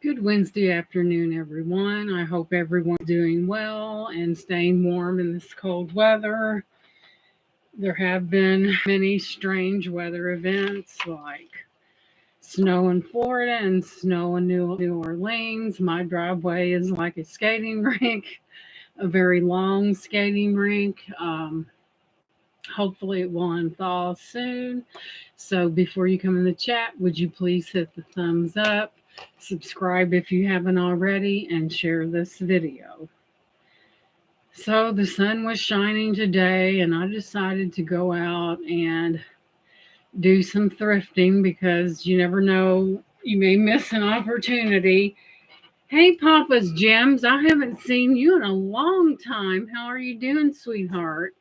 Good Wednesday afternoon, everyone. I hope everyone's doing well and staying warm in this cold weather. There have been many strange weather events like snow in Florida and snow in New Orleans. My driveway is like a skating rink, a very long skating rink. Hopefully, it will unthaw soon. So, before you come in the chat, would you please hit the thumbs up, subscribe if you haven't already, and share this video? So, the sun was shining today, and I decided to go out and do some thrifting because you never know, you may miss an opportunity. Hey, Papa's Gems, I haven't seen you in a long time. How are you doing, sweetheart?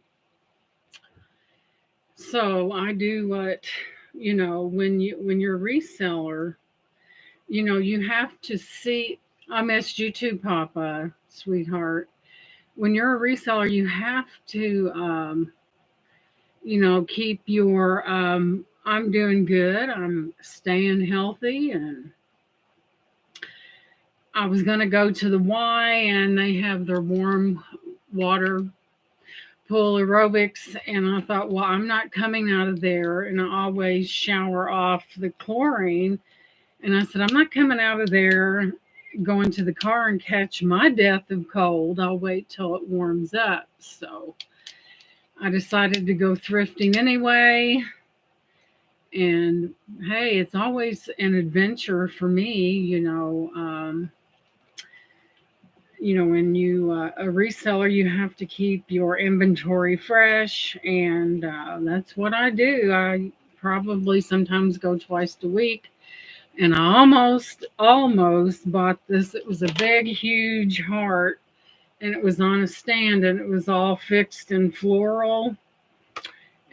So I do what, when you're a reseller, you have to see. I missed you too, Papa, sweetheart. When you're a reseller, you have to keep your I'm doing good, I'm staying healthy, and I was gonna go to the Y, and they have their warm water pool aerobics, and I thought, well, I'm not coming out of there, and I always shower off the chlorine. And I said, I'm not coming out of there going to the car and catch my death of cold. I'll wait till it warms up. So I decided to go thrifting anyway. And hey, it's always an adventure for me, when you a reseller, you have to keep your inventory fresh, and that's what I do. I probably sometimes go twice a week, and I almost bought this. It was a big, huge heart, and it was on a stand, and it was all fixed in floral.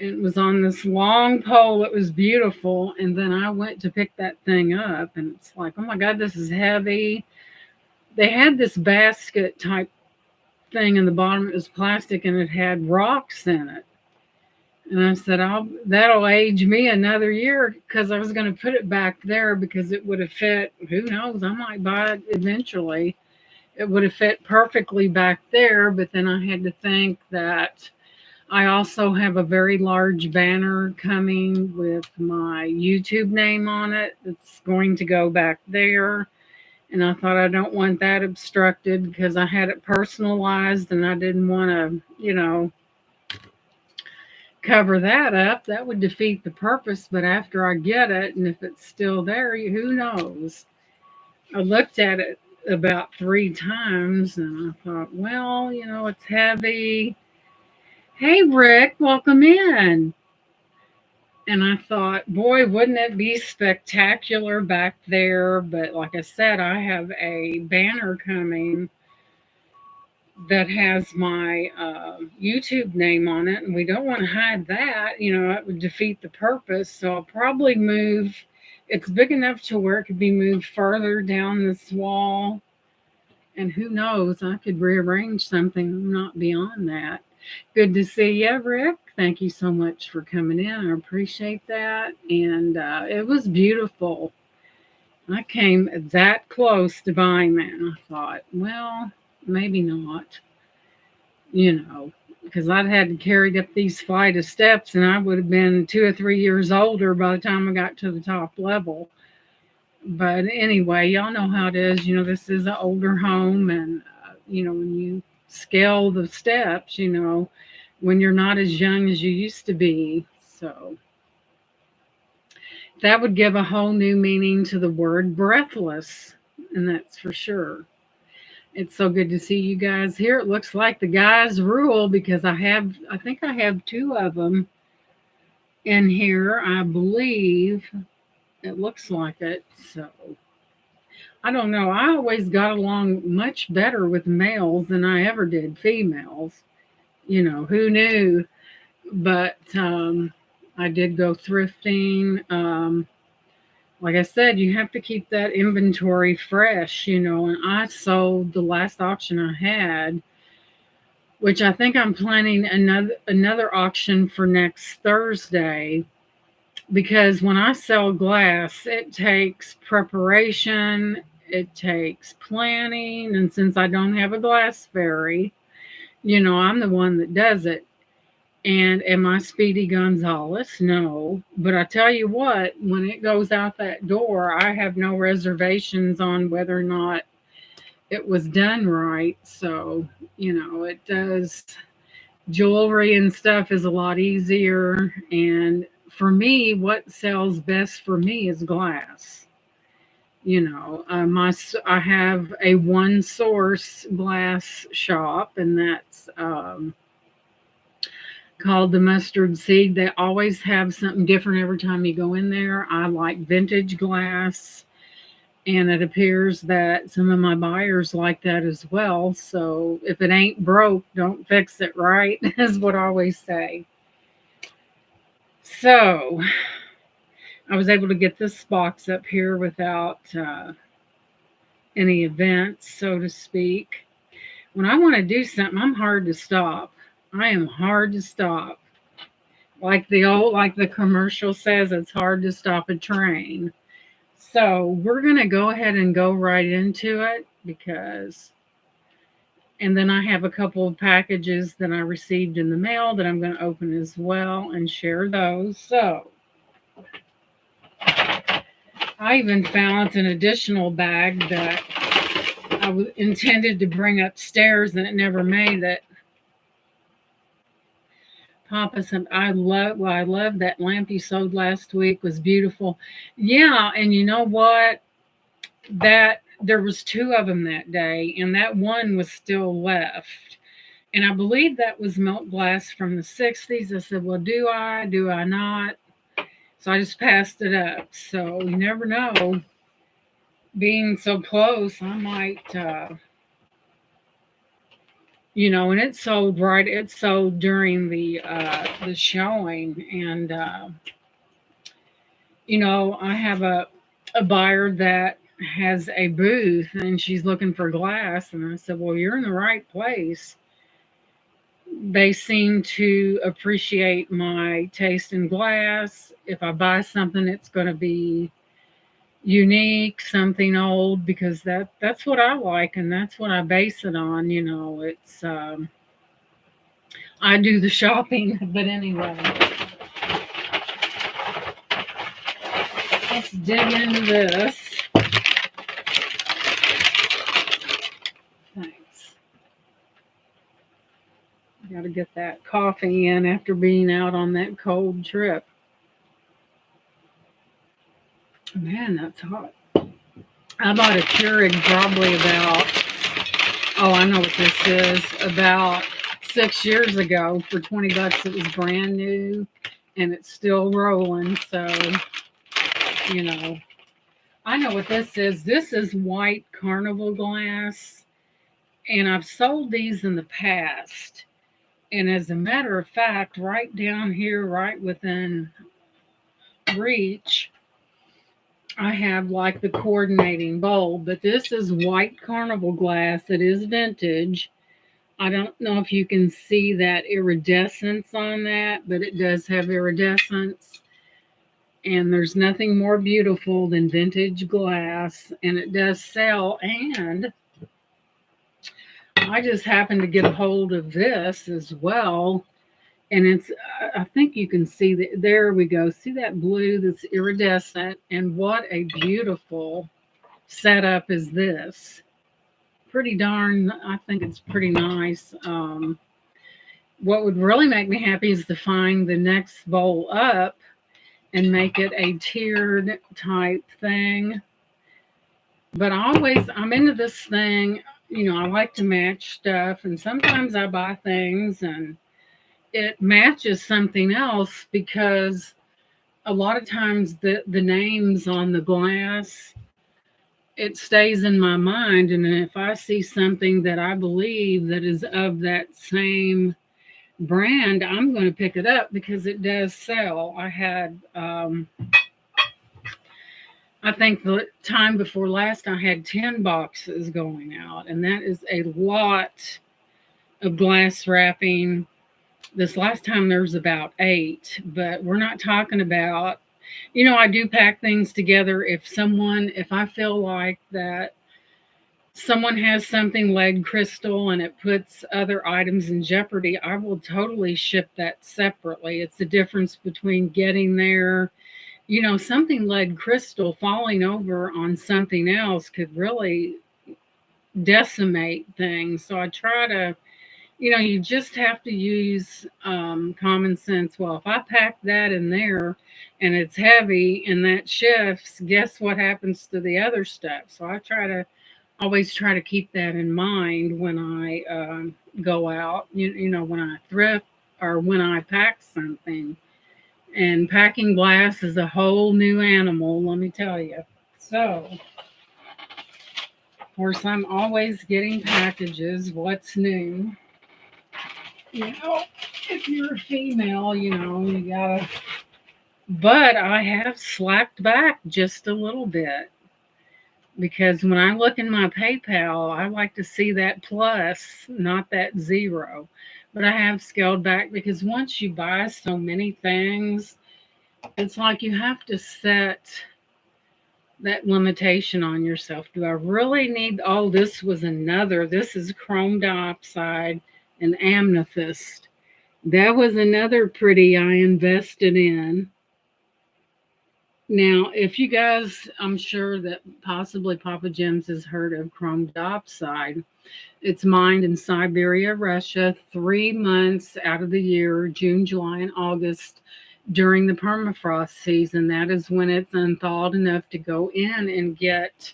And it was on this long pole. It was beautiful, and then I went to pick that thing up, and it's like, oh my God, this is heavy. They had this basket type thing in the bottom. It was plastic, and it had rocks in it. And I said, that'll age me another year, because I was going to put it back there because it would have fit. Who knows? I might buy it eventually. It would have fit perfectly back there. But then I had to think that I also have a very large banner coming with my YouTube name on it. It's going to go back there. And I thought, I don't want that obstructed because I had it personalized, and I didn't want to, cover that up. That would defeat the purpose. But after I get it, and if it's still there, who knows? I looked at it about 3 times, and I thought, well, it's heavy. Hey, Rick, welcome in. And I thought, boy, wouldn't it be spectacular back there? But like I said, I have a banner coming that has my YouTube name on it, and we don't want to hide that. It would defeat the purpose. So I'll probably move. It's big enough to where it could be moved further down this wall. And who knows, I could rearrange something. I'm not beyond that. Good to see you, Rick. Thank you so much for coming in. I appreciate that. And it was beautiful. I came that close to buying that, and I thought, well, maybe not, because I'd had to carry up these flight of steps, and I would have been 2 or 3 years older by the time I got to the top level. But anyway, y'all know how it is. This is an older home, and, when you scale the steps, when you're not as young as you used to be. So that would give a whole new meaning to the word breathless, and that's for sure. It's so good to see you guys here. It looks like the guys rule because I think I have 2 of them in here, I believe. It looks like it. So I don't know. I always got along much better with males than I ever did females. Who knew? But I did go thrifting. Like I said, you have to keep that inventory fresh, and I sold the last auction I had, which I think I'm planning another auction for next Thursday, because when I sell glass, it takes preparation. It takes planning. And since I don't have a glass fairy, I'm the one that does it. And am I Speedy Gonzales? No. But I tell you what, when it goes out that door, I have no reservations on whether or not it was done right. So, it does. Jewelry and stuff is a lot easier. And for me, what sells best for me is glass. I have a one source glass shop, and that's called the Mustard Seed. They always have something different every time you go in there. I like vintage glass, and it appears that some of my buyers like that as well. So if it ain't broke, don't fix it, right? Is what I always say. So I was able to get this box up here without any events, so to speak. When I want to do something, I'm hard to stop. I am hard to stop. Like the commercial says, it's hard to stop a train. So we're going to go ahead and go right into it and then I have a couple of packages that I received in the mail that I'm going to open as well and share those. So I even found an additional bag that I intended to bring upstairs and it never made it. Papa said, I love that lamp you sold last week, was beautiful. Yeah, and you know what? That there was two of them that day, and that one was still left. And I believe that was milk glass from the 60s. I said, well, do I not? So I just passed it up. So you never know. Being so close, I might and it sold during the showing. And I have a buyer that has a booth and she's looking for glass, and I said, well, you're in the right place. They seem to appreciate my taste in glass. If I buy something, it's going to be unique, something old, because that's what I like and that's what I base it on. It's I do the shopping. But anyway, let's dig into this. Thanks. Got to get that coffee in after being out on that cold trip. Man, that's hot. I bought a Keurig probably I know what this is, about 6 years ago for $20. It was brand new and it's still rolling. So, I know what this is. This is white carnival glass, and I've sold these in the past. And as a matter of fact, right down here, right within reach, I have like the coordinating bowl, but this is white carnival glass. It is vintage. I don't know if you can see that iridescence on that, but it does have iridescence. And there's nothing more beautiful than vintage glass, and it does sell. And I just happened to get a hold of this as well. And I think you can see that. There we go. See that blue that's iridescent? And what a beautiful setup is this. I think it's pretty nice. What would really make me happy is to find the next bowl up and make it a tiered type thing. But I'm into this thing. I like to match stuff, and sometimes I buy things and it matches something else, because a lot of times the names on the glass, it stays in my mind, and if I see something that I believe that is of that same brand, I'm going to pick it up because it does sell. I had I think the time before last I had 10 boxes going out, and that is a lot of glass wrapping. This last time there was about 8, but we're not talking about I do pack things together if I feel like that someone has something lead crystal and it puts other items in jeopardy, I will totally ship that separately. It's the difference between getting there, something lead crystal falling over on something else could really decimate things. So I try to, you just have to use common sense. Well, if I pack that in there and it's heavy and that shifts, guess what happens to the other stuff? So I always try to keep that in mind when I go out, when I thrift or when I pack something. And packing glass is a whole new animal, let me tell you. So, of course, I'm always getting packages. What's new? You know, if you're a female, you gotta. But I have slacked back just a little bit because when I look in my PayPal, I like to see that plus, not that zero. But I have scaled back because once you buy so many things, it's like you have to set that limitation on yourself. Do I really need, oh, this is chrome dioxide and amethyst. That was another pretty I invested in. Now, if you guys, I'm sure that possibly Papa Jim's has heard of chrome dioxide. It's mined in Siberia, Russia, 3 months out of the year, June, July, and August, during the permafrost season. That is when it's unthawed enough to go in and get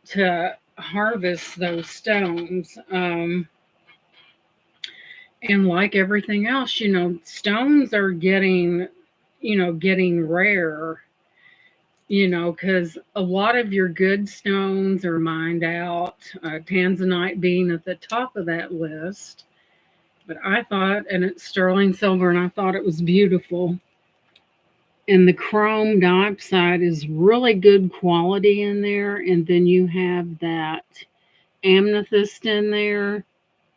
to harvest those stones. And like everything else, stones are getting rare, because a lot of your good stones are mined out, Tanzanite being at the top of that list. But I thought, and it's sterling silver, and I thought it was beautiful. And the chrome dioxide is really good quality in there. And then you have that amethyst in there,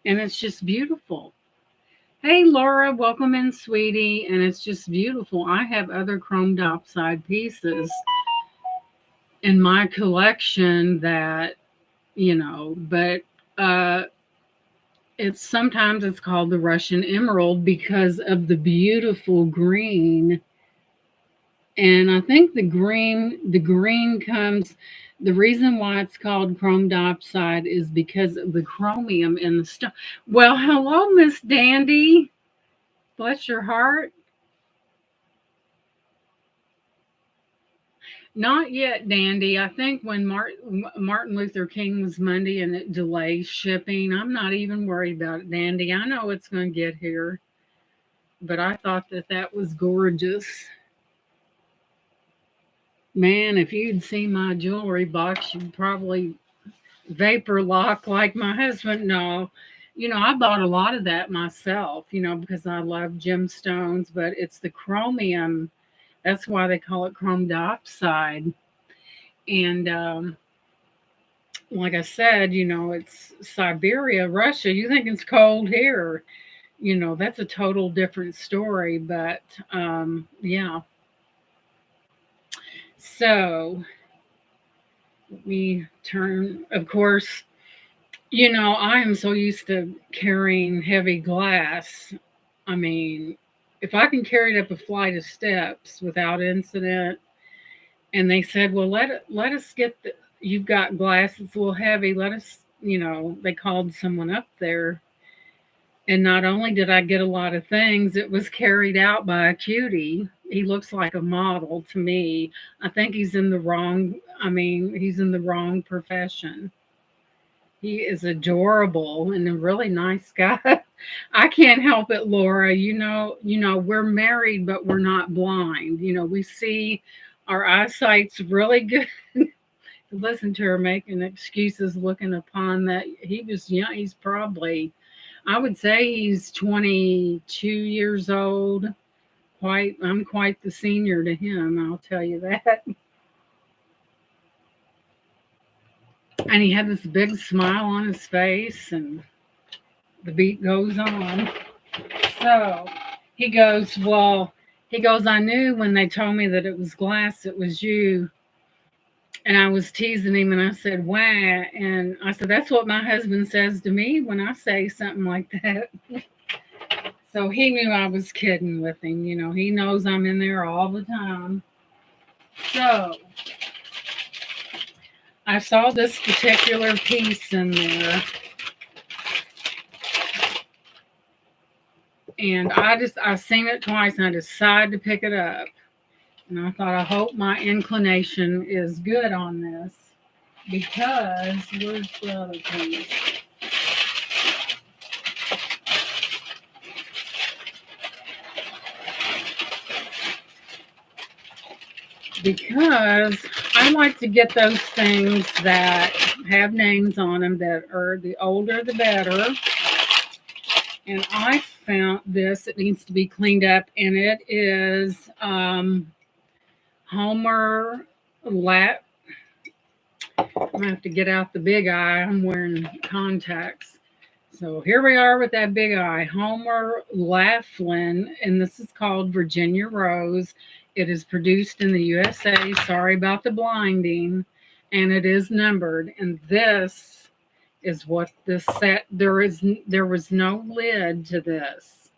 and it's just beautiful. Hey, Laura, welcome in, sweetie. And it's just beautiful. I have other chrome dioxide pieces in my collection that, but it's called the Russian emerald because of the beautiful green. And I think the green comes, the reason why it's called chrome dioxide is because of the chromium in the stone. Well, hello, Miss Dandy. Bless your heart. Not yet, Dandy. I think when Martin Luther King was Monday and it delays shipping, I'm not even worried about it, Dandy. I know it's going to get here. But I thought that was gorgeous. Man, if you'd seen my jewelry box, you'd probably vapor lock like my husband. No, I bought a lot of that myself, because I love gemstones, but it's the chromium. That's why they call it chrome dioxide. And like I said, it's Siberia, Russia. You think it's cold here. That's a total different story. But yeah. So we turn, of course, I am so used to carrying heavy glass. I mean, if I can carry it up a flight of steps without incident, and they said, well, let us get you've got glass, it's a little heavy. Let us, they called someone up there. And not only did I get a lot of things, it was carried out by a cutie. He looks like a model to me. I think he's in the wrong profession. He is adorable and a really nice guy. I can't help it, Laura. We're married, but we're not blind. We see our eyesight's really good. Listen to her making excuses, looking upon that. He was young. He's probably, I would say he's 22 years old. I'm quite the senior to him, I'll tell you that. And he had this big smile on his face, and the beat goes on. So he goes, well, He goes, I knew when they told me that it was glass, it was you. And I was teasing him and I said, why? And I said, that's what my husband says to me when I say something like that. So he knew I was kidding with him. You know, he knows I'm in there all the time. So I saw this particular piece in there, and I seen it twice and I decided to pick it up. And I thought, I hope my inclination is good on this, because where's the other piece? Because I like to get those things that have names on them, that are the older the better. And I found this, it needs to be cleaned up, and it is Homer Lat. I'm gonna have to get out the big eye. I'm wearing contacts. So here we are with that big eye, Homer Laughlin, and this is called Virginia Rose. It is produced in the USA. Sorry about the blinding, and it is numbered. And this is what this set. There was no lid to this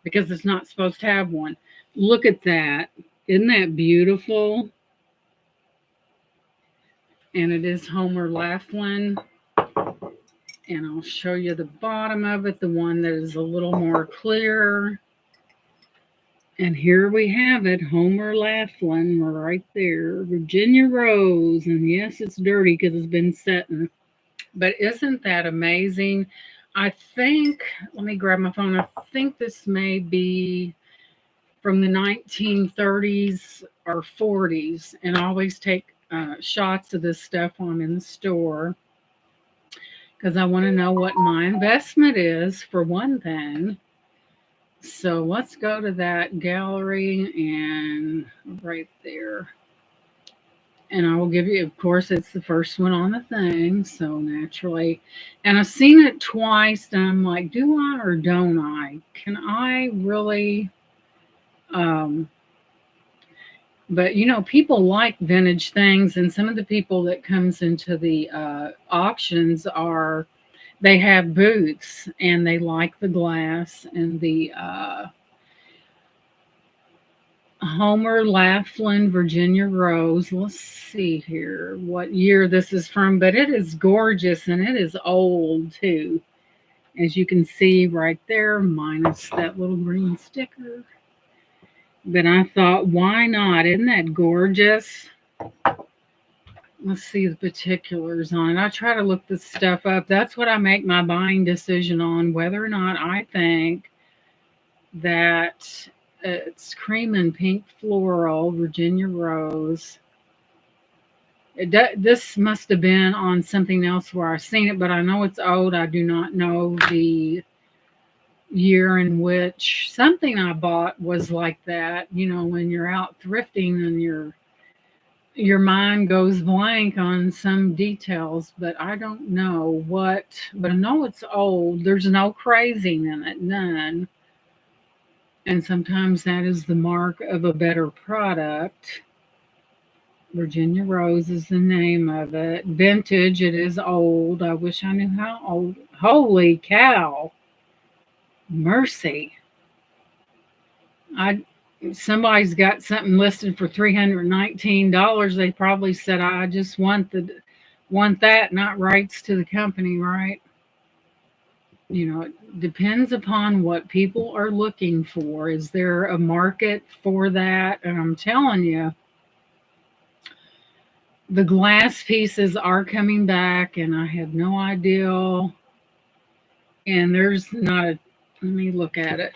because it's not supposed to have one. Look at that! Isn't that beautiful? And it is Homer Laughlin. And I'll show you the bottom of it, the one that is a little more clear. And here we have it, Homer Laughlin, right there, Virginia Rose. And yes, it's dirty because it's been setting. But isn't that amazing? I think, let me grab my phone. I think this may be from the 1930s or 40s. And I always take shots of this stuff when I'm in the store, because I want to know what my investment is, for one thing. So let's go to that gallery and right there. And I will give you, of course, it's the first one on the thing. So naturally, and I've seen it twice and I'm like, do I or don't I? Can I really? Um, but you know, people like vintage things, and some of the people that comes into the auctions are, they have booths and they like the glass and the Homer Laughlin Virginia Rose. Let's see here what year this is from, but it is gorgeous and it is old too. As you can see right there, minus that little green sticker. But I thought, why not? Isn't that gorgeous? Let's see the particulars on it. I try to look this stuff up. That's what I make my buying decision on, whether or not I think that it's cream and pink floral, Virginia Rose. This must have been on something else where I've seen it, but I know it's old. I do not know the year in which something I bought was like that. You know, when you're out thrifting and your mind goes blank on some details, but I don't know what, but I know it's old. There's no crazing in it, none. And sometimes that is the mark of a better product. Virginia Rose is the name of it. Vintage, it is old. I wish I knew how old. Holy cow. Mercy. I Somebody's got something listed for $319. They probably said, I just want that, not rights to the company, right? You know, it depends upon what people are looking for. Is there a market for that? And I'm telling you, the glass pieces are coming back, and I had no idea. And there's not a, let me look at it.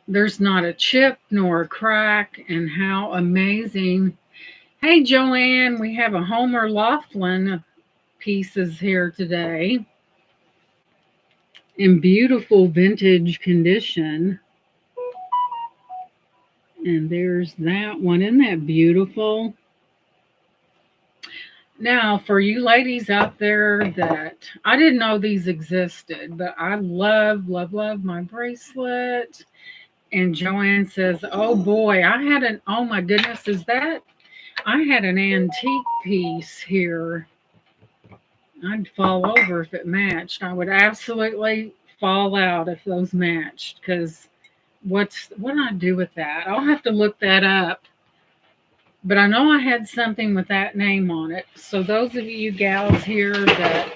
There's not a chip nor a crack, and how amazing. Hey, Joanne, we have a Homer Laughlin pieces here today in beautiful vintage condition. And there's that one. Isn't that beautiful? Now, for you ladies out there that I didn't know these existed, but I love, love, love my bracelet. And Joanne says, "Oh boy, oh my goodness, I had an antique piece here. I'd fall over if it matched. I would absolutely fall out if those matched because what do I do with that? I'll have to look that up. But I know I had something with that name on it. So those of you gals here that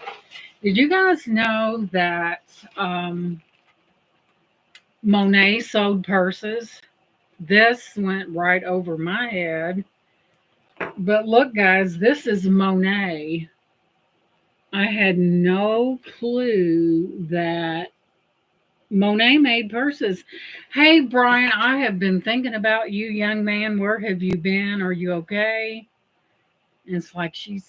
did you guys know that Monet sold purses? This went right over my head. But look, guys, this is Monet. I had no clue that Monet made purses. Hey, Brian, I have been thinking about you, young man. Where have you been? Are you okay? And it's like she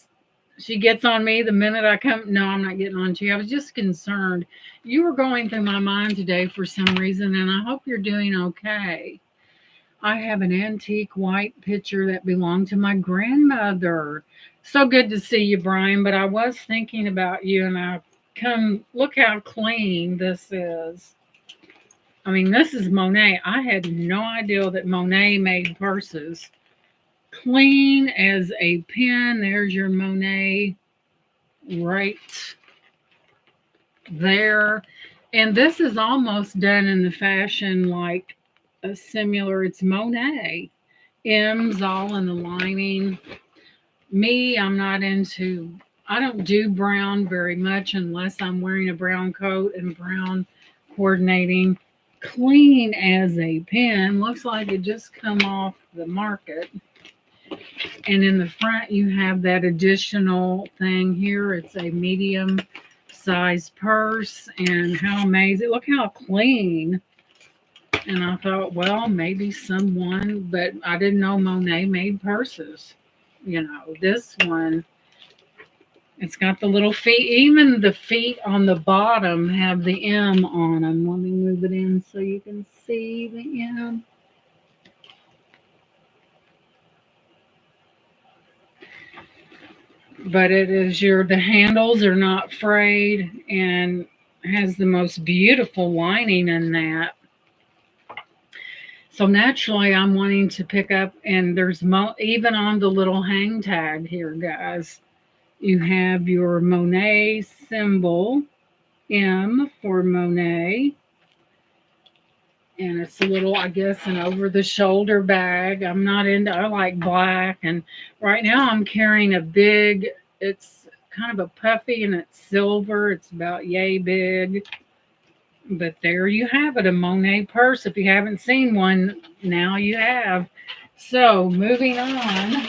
gets on me the minute I come. No, I'm not getting on to you. I was just concerned. You were going through my mind today for some reason, and I hope you're doing okay. I have an antique white picture that belonged to my grandmother. So good to see you, Brian. But I was thinking about you, and I come look how clean this is. I mean, this is Monet. I had no idea that Monet made purses. Clean as a pin. There's your Monet right there. And this is almost done in the fashion like a similar, it's Monet. M's all in the lining. Me, I don't do brown very much unless I'm wearing a brown coat and brown coordinating. Clean as a pin. Looks like it just come off the market. And in the front, you have that additional thing here. It's a medium size purse. And how amazing. Look how clean. And I thought, well, maybe someone, but I didn't know Monet made purses. This one, it's got the little feet. Even the feet on the bottom have the M on them. Let me move it in so you can see the M. But the handles are not frayed and has the most beautiful lining in that. So naturally, I'm wanting to pick up, and there's even on the little hang tag here, guys, you have your Monet symbol, M for Monet. And it's a little, I guess, an over-the-shoulder bag. I like black. And right now I'm carrying it's kind of a puffy, and it's silver. It's about yay big. But there you have it, a Monet purse. If you haven't seen one, now you have. So moving on.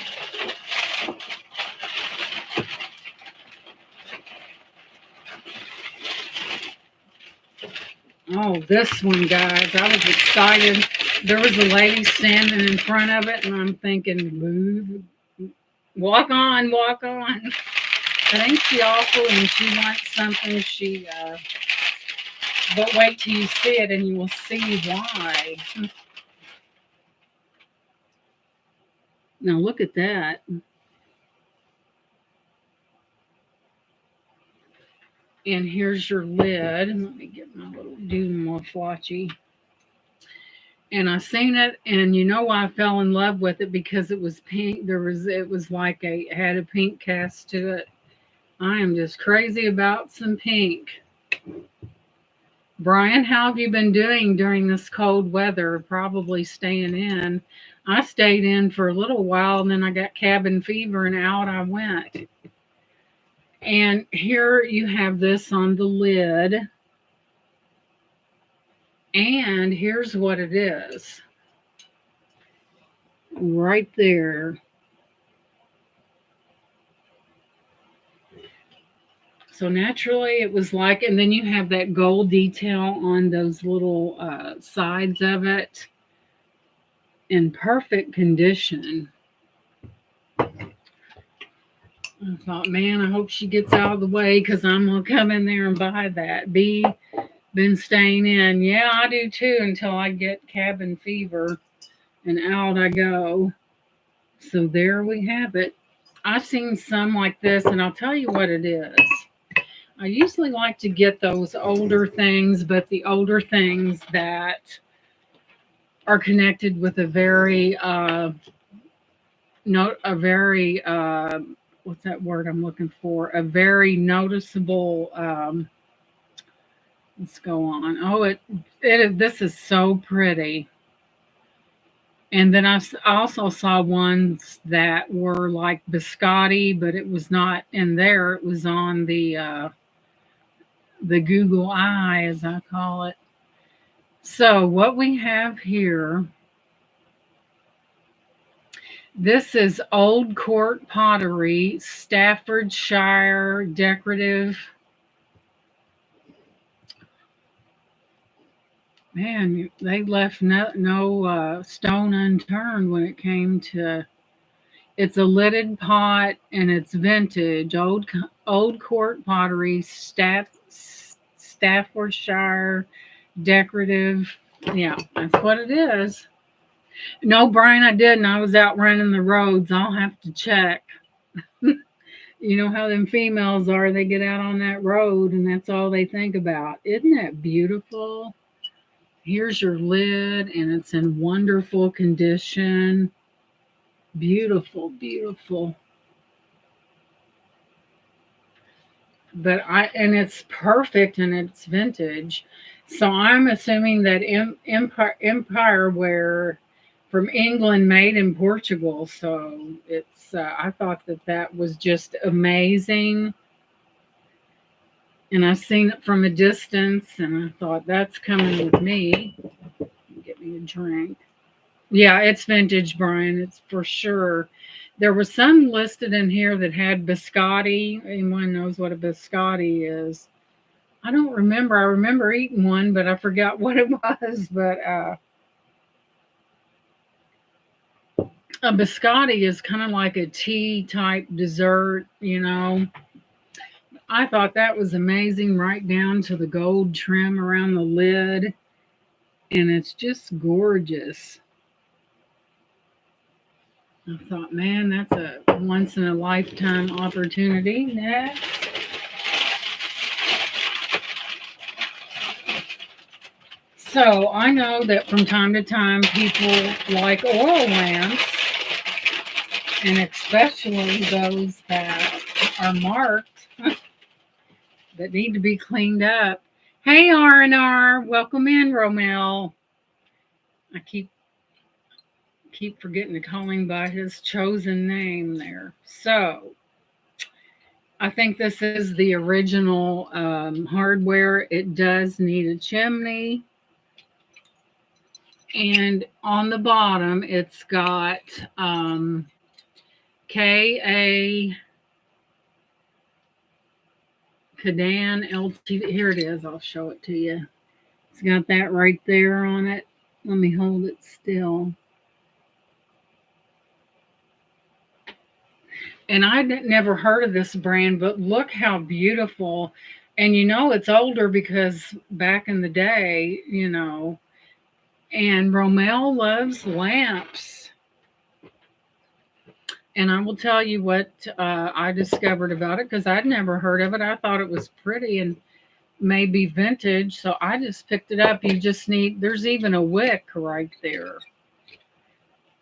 Oh, this one, guys. I was excited. There was a lady standing in front of it, and I'm thinking, move, walk on, walk on. I think she awful, and she wants something. But wait till you see it, and you will see why. Now look at that. And here's your lid. Let me get my little more flotchy. And I seen it, and you know why I fell in love with it, because it was pink. It was like it had a pink cast to it. I am just crazy about some pink. Brian, how have you been doing during this cold weather? Probably staying in. I stayed in for a little while, and then I got cabin fever, and out I went. And here you have this on the lid. And here's what it is. Right there. So naturally it was like, and then you have that gold detail on those little sides of it in perfect condition. I thought, man, I hope she gets out of the way, because I'm going to come in there and buy that. B, been staying in. Yeah, I do too, until I get cabin fever, and out I go. So there we have it. I've seen some like this, and I'll tell you what it is. I usually like to get those older things, but the older things that are connected with a very a very what's that word I'm looking for? A very noticeable. Let's go on. Oh, this is so pretty. And then also saw ones that were like biscotti, but it was not in there. It was on the Google Eye, as I call it. So what we have here, this is Old Court Pottery, Staffordshire decorative. Man, they left no stone unturned when it came to. It's a lidded pot and it's vintage. Old Court Pottery, Staffordshire decorative. Yeah, that's what it is. No, Brian, I didn't. I was out running the roads. I'll have to check. You know how them females are. They get out on that road and that's all they think about. Isn't that beautiful? Here's your lid and it's in wonderful condition. Beautiful, beautiful. And it's perfect and it's vintage. So I'm assuming that Empire ware from England made in Portugal. So it's I thought that was just amazing. And I seen it from a distance and I thought that's coming with me. Get me a drink. Yeah, it's vintage, Brian. It's for sure. There was some listed in here that had biscotti. Anyone knows what a biscotti is? I don't remember. I remember eating one, but I forgot what it was. But a biscotti is kind of like a tea type dessert, you know. I thought that was amazing, right down to the gold trim around the lid. And it's just gorgeous. I thought, man, that's a once in a lifetime opportunity. Next. So I know that from time to time people like oil lamps, and especially those that are marked that need to be cleaned up. Hey R&R, welcome in, Romel. I keep forgetting to call him by his chosen name there. So I think this is the original hardware. It does need a chimney. And on the bottom, it's got KA Kadan LT. Here it is. I'll show it to you. It's got that right there on it. Let me hold it still. And I'd never heard of this brand, but look how beautiful. And you know it's older because back in the day, you know, and Romel loves lamps. And I will tell you what I discovered about it because I'd never heard of it. I thought it was pretty and maybe vintage. So I just picked it up. There's even a wick right there.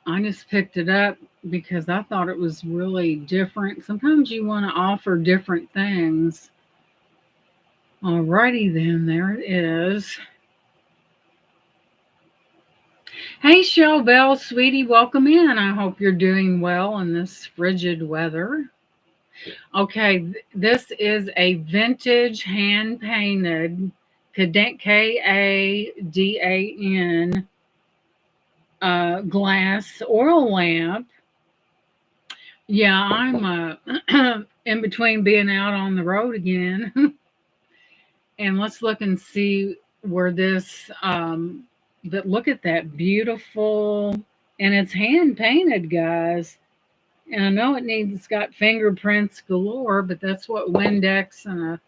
I just picked it up because I thought it was really different. Sometimes you want to offer different things. Alrighty then, there it is. Hey, Shell Bell, sweetie, welcome in. I hope you're doing well in this frigid weather. Okay, this is a vintage hand painted KADAN glass oil lamp. Yeah, I'm in between being out on the road again. And let's look and see where this but look at that beautiful, and it's hand painted, guys. And I know it's got fingerprints galore, but that's what Windex and a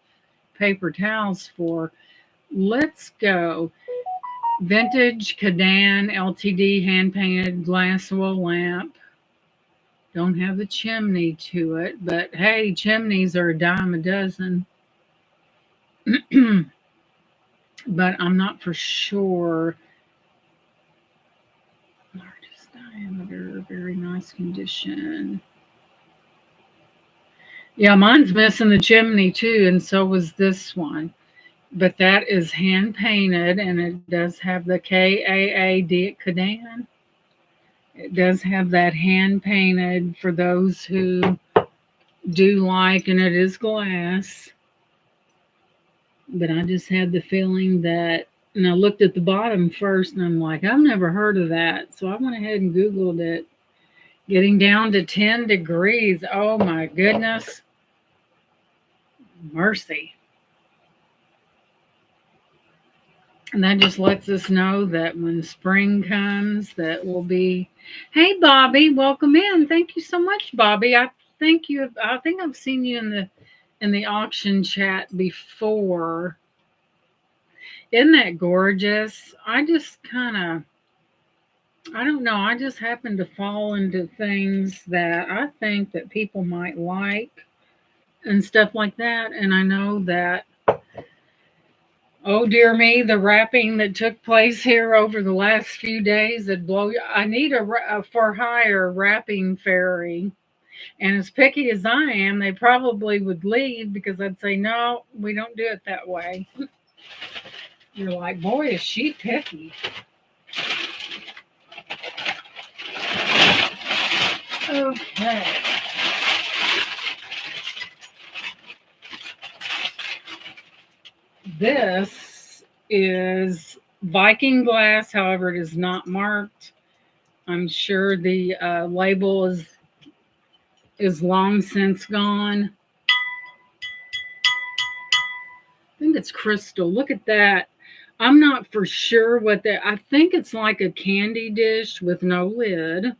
paper towel's for. Let's go. Vintage Kadan LTD hand painted glass oil lamp. Don't have the chimney to it, but hey, chimneys are a dime a dozen. But I'm not for sure. Diameter, very nice condition. Yeah, mine's missing the chimney too, and so was this one. But that is hand painted, and it does have the KAAD Kadan. It does have that hand painted for those who do like, and it is glass. But I just had the feeling that, and I looked at the bottom first, and I'm like, I've never heard of that. So I went ahead and Googled it. Getting down to 10 degrees. Oh my goodness. Mercy. And that just lets us know that when spring comes, that will be. Hey, Bobby, welcome in. Thank you so much, Bobby. I think I've seen you in the auction chat before. Isn't that gorgeous? I just kind of, I don't know. I just happen to fall into things that I think that people might like and stuff like that. And I know that, oh dear me, the wrapping that took place here over the last few days would blow you. I need a for hire wrapping fairy. And as picky as I am, they probably would leave because I'd say, no, we don't do it that way. You're like, boy, is she picky. Okay. This is Viking glass, however, it is not marked. I'm sure the label is long since gone. I think it's crystal. Look at that. I'm not for sure what that. I think it's like a candy dish with no lid.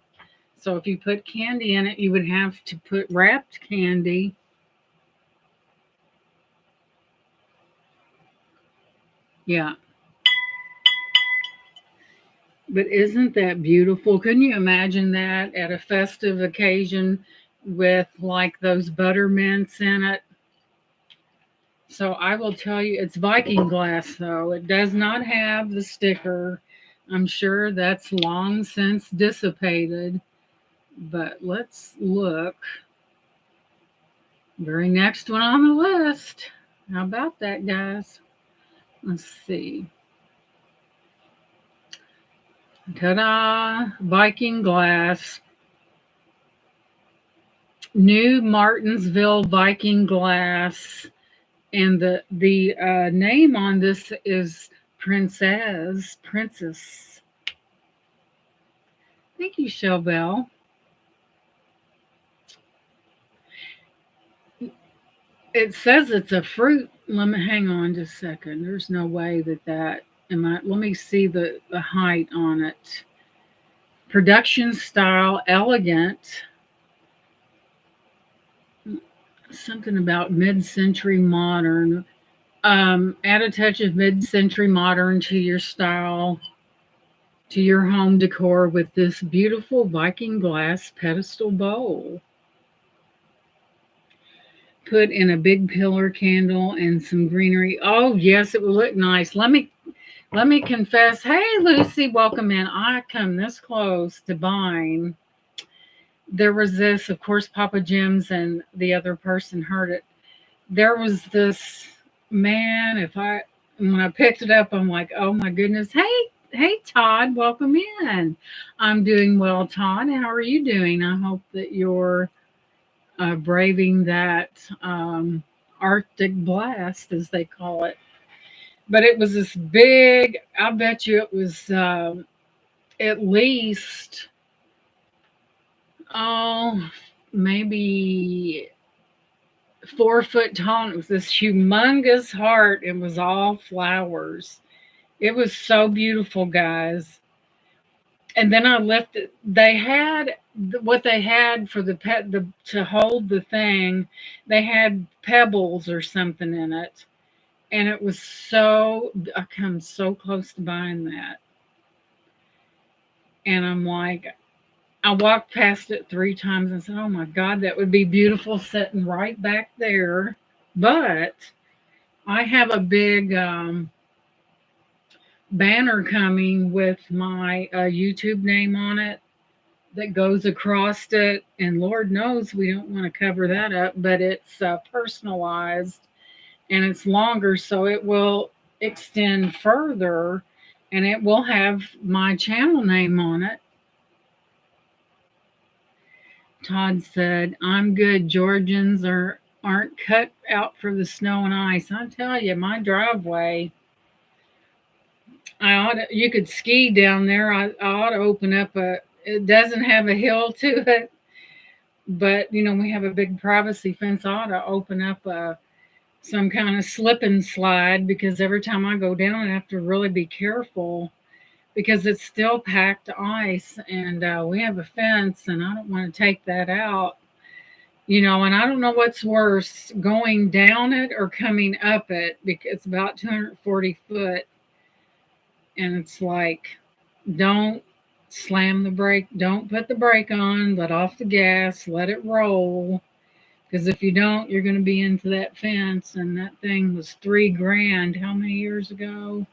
So if you put candy in it, you would have to put wrapped candy. Yeah. But isn't that beautiful? Couldn't you imagine that at a festive occasion with like those buttermints in it? So I will tell you, it's Viking glass though. It does not have the sticker. I'm sure that's long since dissipated. But let's look. Very next one on the list. How about that, guys? Let's see. Ta-da! Viking glass. New Martinsville Viking glass. And the name on this is Princess. Thank you, Chauvel. It says it's a fruit. Let me hang on just a second. There's no way that am I. Let me see the height on it. Production style, elegant. Something about mid-century modern. Add a touch of mid-century modern to your style, to your home decor with this beautiful Viking glass pedestal bowl. Put in a big pillar candle and some greenery. Oh yes, it will look nice. Let me confess. Hey Lucy, welcome in. I come this close to buying. There was this, of course, Papa Jim's, and the other person heard it. There was this man. When I picked it up, I'm like, oh my goodness. Hey Todd, welcome in. I'm doing well, Todd. How are you doing? I hope that you're braving that Arctic blast, as they call it. But it was this big, I bet you it was at least, oh, maybe 4 foot tall. And it was this humongous heart. It was all flowers. It was so beautiful, guys. And then I lifted. They had what they had for the to hold the thing. They had pebbles or something in it, and it was so. I come so close to buying that, and I'm like, I walked past it 3 times and said, "Oh my God, that would be beautiful sitting right back there." But I have a big banner coming with my YouTube name on it. that goes across it. And Lord knows we don't want to cover that up, but it's personalized and it's longer, so it will extend further and it will have my channel name on it. Todd said, I'm good. Georgians aren't cut out for the snow and ice. I tell you, my driveway, you could ski down there. I ought to open up it doesn't have a hill to it, but we have a big privacy fence. I ought to open up some kind of slip and slide, because every time I go down, I have to really be careful because it's still packed ice, and we have a fence, and I don't want to take that out. And I don't know what's worse, going down it or coming up it, because it's about 240 foot. And it's like, don't slam the brake, don't put the brake on, let off the gas, let it roll. Because if you don't, you're going to be into that fence. And that thing was $3,000. How many years ago?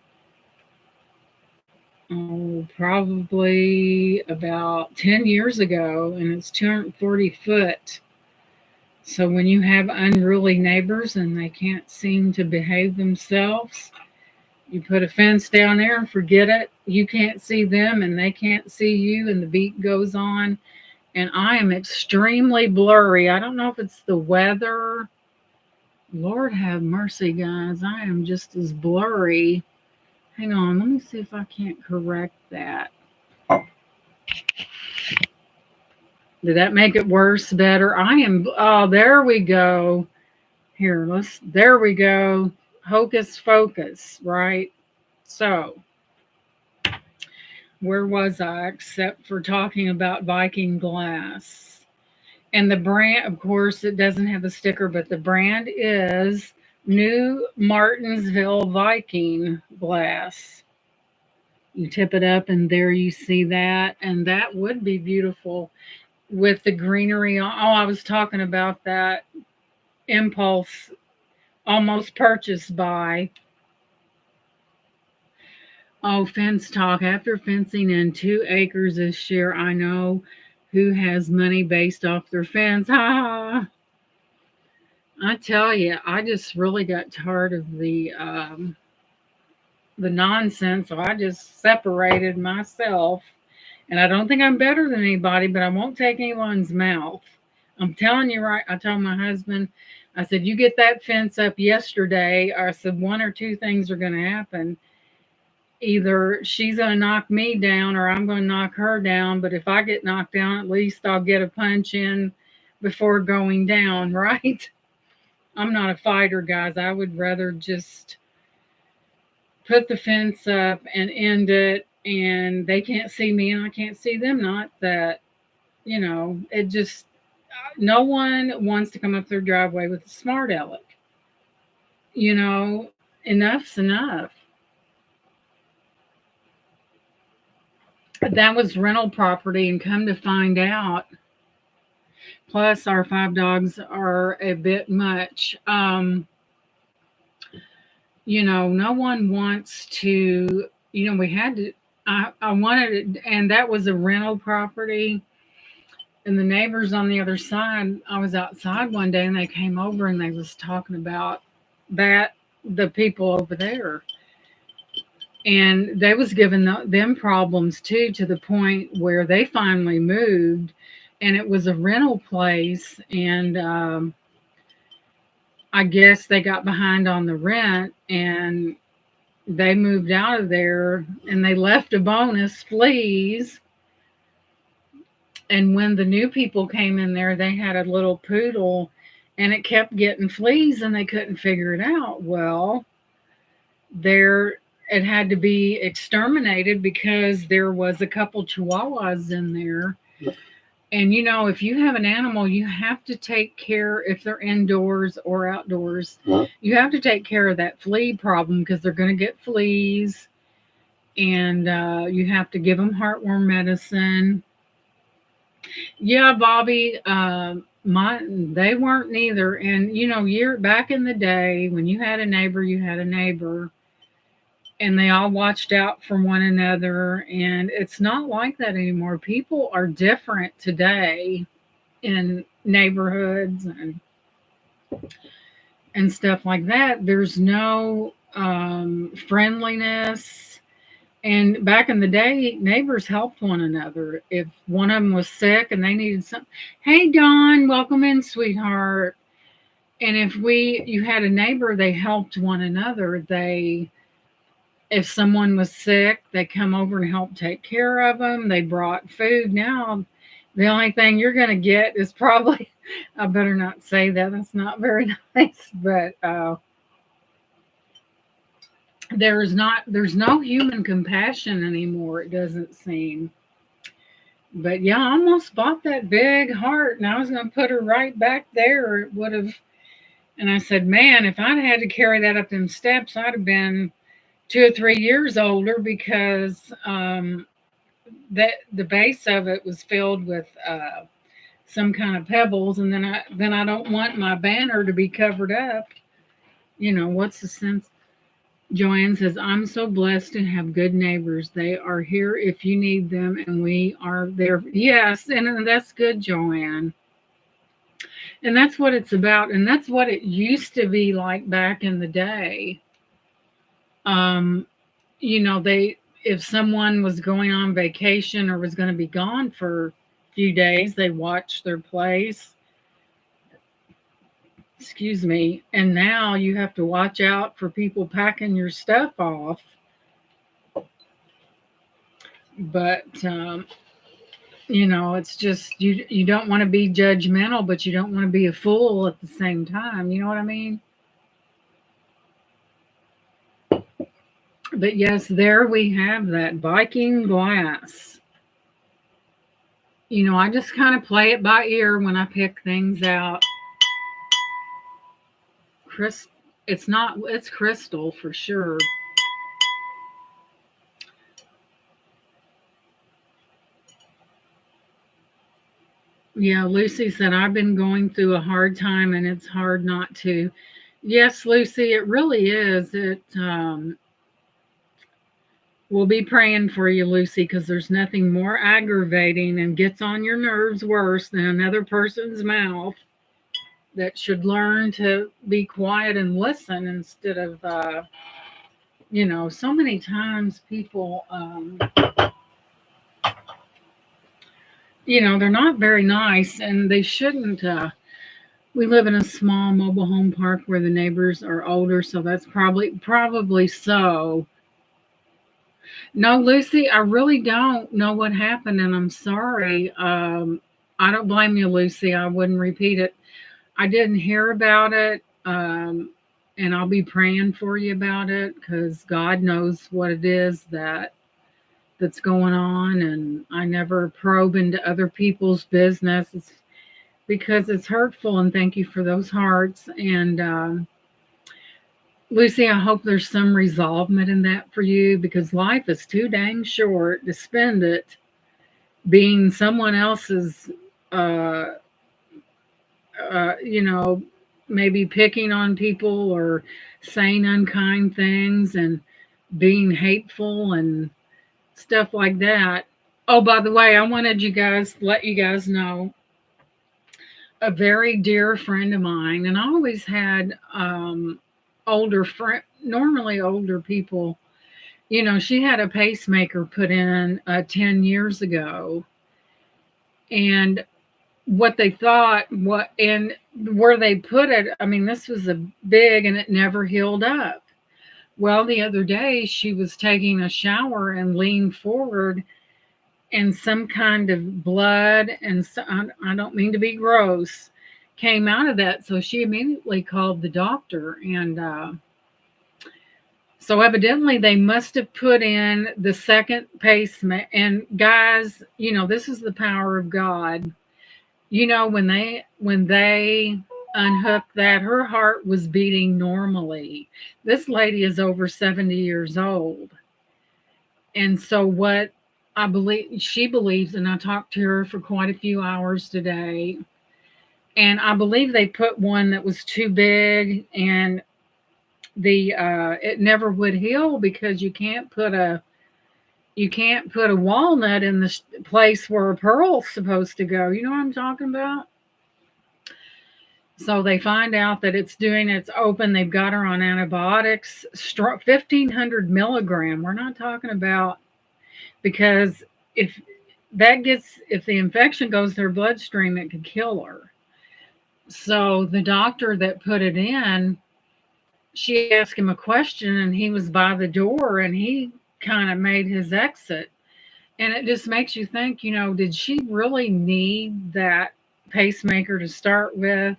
Oh, probably about 10 years ago. And it's 240 foot. So when you have unruly neighbors and they can't seem to behave themselves, you put a fence down there and forget it. You can't see them and they can't see you, and the beat goes on. And I am extremely blurry. I don't know if it's the weather. Lord have mercy, guys. I am just as blurry. Hang on, let me see if I can't correct that. Did that make it worse, better? There we go. There we go. Hocus focus, right? So, where was I except for talking about Viking glass? And the brand, of course, it doesn't have a sticker, but the brand is New Martinsville Viking glass. You tip it up, and there you see that. And that would be beautiful with the greenery. Oh, I was talking about that impulse, almost purchased by. Oh, fence talk. After fencing in 2 acres this year, I know who has money based off their fence. Ha ha. I tell you, I just really got tired of the nonsense. So I just separated myself. And I don't think I'm better than anybody, but I won't take anyone's mouth. I'm telling you, right. I told my husband, I said, you get that fence up yesterday. I said, one or two things are going to happen. Either she's going to knock me down or I'm going to knock her down. But if I get knocked down, at least I'll get a punch in before going down, right? I'm not a fighter, guys. I would rather just put the fence up and end it, and they can't see me and I can't see them. Not that, it just, no one wants to come up their driveway with a smart aleck. Enough's enough. That was rental property, and come to find out, plus our 5 dogs are a bit much. No one wants to, we had to, I wanted it, and that was a rental property. And the neighbors on the other side, I was outside one day and they came over and they was talking about that, the people over there. And they was giving them problems too, to the point where they finally moved, and it was a rental place. And I guess they got behind on the rent, and they moved out of there, and they left a bonus, fleas. And when the new people came in there, they had a little poodle, and it kept getting fleas, and they couldn't figure it out. Well, it had to be exterminated because there was a couple chihuahuas in there. And if you have an animal, you have to take care, if they're indoors or outdoors, you have to take care of that flea problem, because they're going to get fleas. And you have to give them heartworm medicine. Yeah, Bobby, they weren't neither. And back in the day, when you had a neighbor, you had a neighbor. and they all watched out for one another. And it's not like that anymore. People are different today in neighborhoods and stuff like that. There's no friendliness. And back in the day, neighbors helped one another. If one of them was sick and they needed something, hey Dawn, welcome in, sweetheart. And if you had a neighbor, they helped one another. If someone was sick, they come over and help take care of them. They brought food. Now, the only thing you're going to get is probably, I better not say that. That's not very nice, but there's no human compassion anymore. It doesn't seem. But yeah, I almost bought that big heart, and I was going to put her right back there. It would have. And I said, man, if I'd had to carry that up them steps, I'd have been 2 or 3 years older because that the base of it was filled with some kind of pebbles, and then I don't want my banner to be covered up. What's the sense? Joanne says, I'm so blessed to have good neighbors. They are here if you need them, and we are there. Yes, and that's good, Joanne. And that's what it's about, and that's what it used to be like back in the day. If someone was going on vacation or was going to be gone for a few days, they watched their place. Excuse me. And now you have to watch out for people packing your stuff off. But it's just you don't want to be judgmental, but you don't want to be a fool at the same time. You know what I mean? But yes, there we have that Viking glass. I just kind of play it by ear when I pick things out. It's crystal for sure. Yeah, Lucy said, I've been going through a hard time and it's hard not to. Yes, Lucy, it really is. We'll be praying for you, Lucy, because there's nothing more aggravating and gets on your nerves worse than another person's mouth that should learn to be quiet and listen instead of, so many times people, they're not very nice and they shouldn't. We live in a small mobile home park where the neighbors are older, so that's probably so. No, Lucy, I really don't know what happened, and I'm sorry. I don't blame you, Lucy. I wouldn't repeat it. I didn't hear about it, and I'll be praying for you about it because God knows what it is that's going on, and I never probe into other people's business. It's because it's hurtful, and thank you for those hearts. And Lucy, I hope there's some resolvement in that for you because life is too dang short to spend it being someone else's, uh, maybe picking on people or saying unkind things and being hateful and stuff like that. Oh, by the way, I wanted let you guys know a very dear friend of mine, and I always had normally older people. She had a pacemaker put in 10 years ago, and what they thought, and where they put it, I mean, this was a big, and it never healed up. Well, the other day she was taking a shower and leaned forward, and some kind of blood, and I don't mean to be gross, came out of that. So she immediately called the doctor, and so evidently they must have put in the second pacemaker. And guys, this is the power of God. When they unhooked that, her heart was beating normally. This lady is over 70 years old. And so what she believes, and I talked to her for quite a few hours today, and I believe they put one that was too big, and the it never would heal because you can't put a walnut in the place where a pearl's supposed to go. You know what I'm talking about? So they find out that it's doing it's open. They've got her on antibiotics, 1,500 milligram. We're not talking about because if if the infection goes to her bloodstream, it could kill her. So the doctor that put it in, she asked him a question and he was by the door and he kind of made his exit. And it just makes you think, did she really need that pacemaker to start with?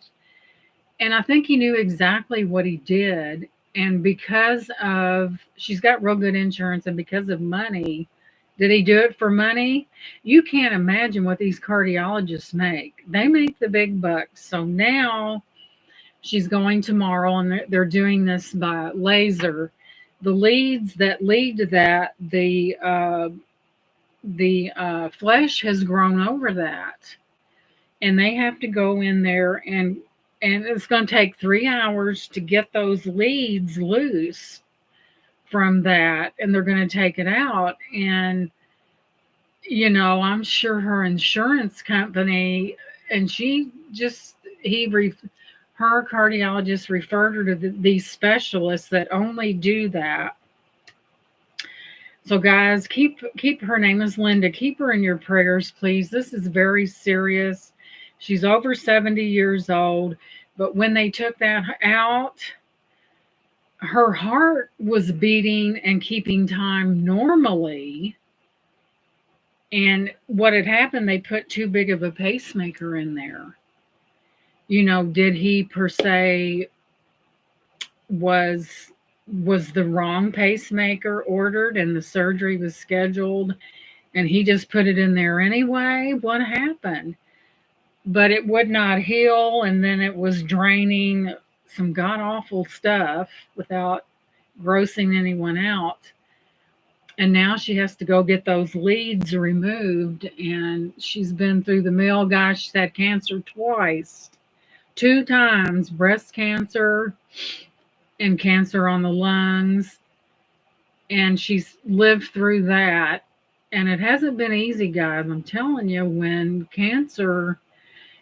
And I think he knew exactly what he did. And because of, she's got real good insurance and because of money, did he do it for money? You can't imagine what these cardiologists make. They make the big bucks. So now she's going tomorrow and they're doing this by laser. The leads that lead to that, the flesh has grown over that, and they have to go in there and it's going to take 3 hours to get those leads loose from that, and they're going to take it out. And I'm sure her insurance company, and she just her cardiologist referred her to these specialists that only do that. So guys, keep her name is Linda. Keep her in your prayers, please. This is very serious. She's over 70 years old, but when they took that out, her heart was beating and keeping time normally. And what had happened, they put too big of a pacemaker in there. Did he per se was the wrong pacemaker ordered and the surgery was scheduled and he just put it in there anyway? What happened? But it would not heal, and then it was draining some god awful stuff without grossing anyone out. And now she has to go get those leads removed, and she's been through the mill. Gosh, she's had cancer twice, 2 times, breast cancer and cancer on the lungs, and she's lived through that. And it hasn't been easy, guys. I'm telling you, when cancer,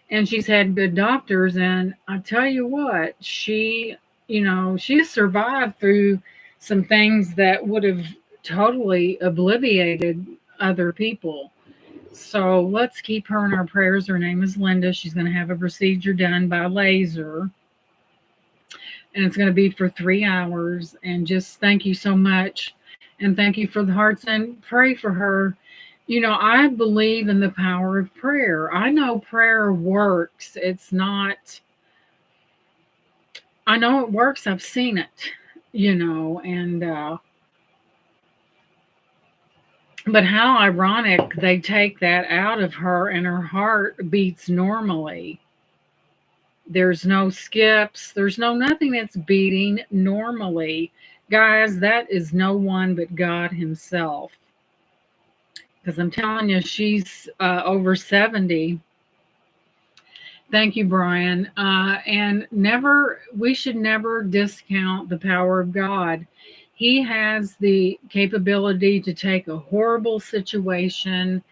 and she's had good doctors, and I tell you what, she survived through some things that would have totally obliterated other people. So let's keep her in our prayers. Her name is Linda. She's going to have a procedure done by laser, and it's going to be for 3 hours. And just thank you so much, and thank you for the hearts, and pray for her. I believe in the power of prayer. I know prayer works. I know it works. I've seen it, and, but how ironic they take that out of her and her heart beats normally. There's no skips. There's nothing that's beating normally. Guys, that is no one but God himself. Because I'm telling you, she's over 70. Thank you, Brian. And we should never discount the power of God. He has the capability to take a horrible situation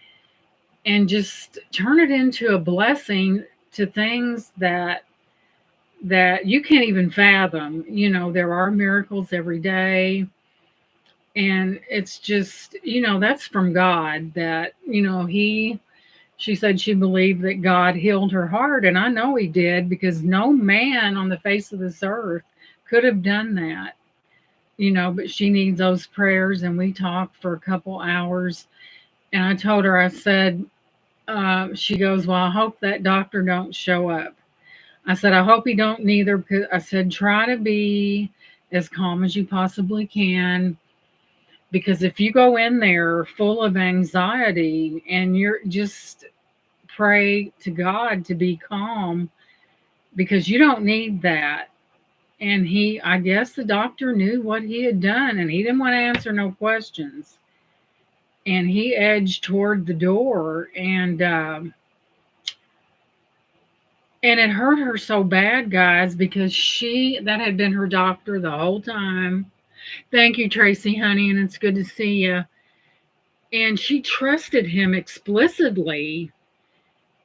and just turn it into a blessing to things that you can't even fathom. There are miracles every day. And it's just, that's from God that, she said she believed that God healed her heart. And I know he did, because no man on the face of this earth could have done that, but she needs those prayers. And we talked for a couple hours. And I told her, I said, she goes, well, I hope that doctor don't show up. I said, I hope he don't neither, because I said, try to be as calm as you possibly can. Because if you go in there full of anxiety and you're just pray to God to be calm, because you don't need that. And I guess the doctor knew what he had done and he didn't want to answer no questions. And he edged toward the door, and And it hurt her so bad, guys, because that had been her doctor the whole time. Thank you, Tracy, honey, and it's good to see you. And she trusted him explicitly.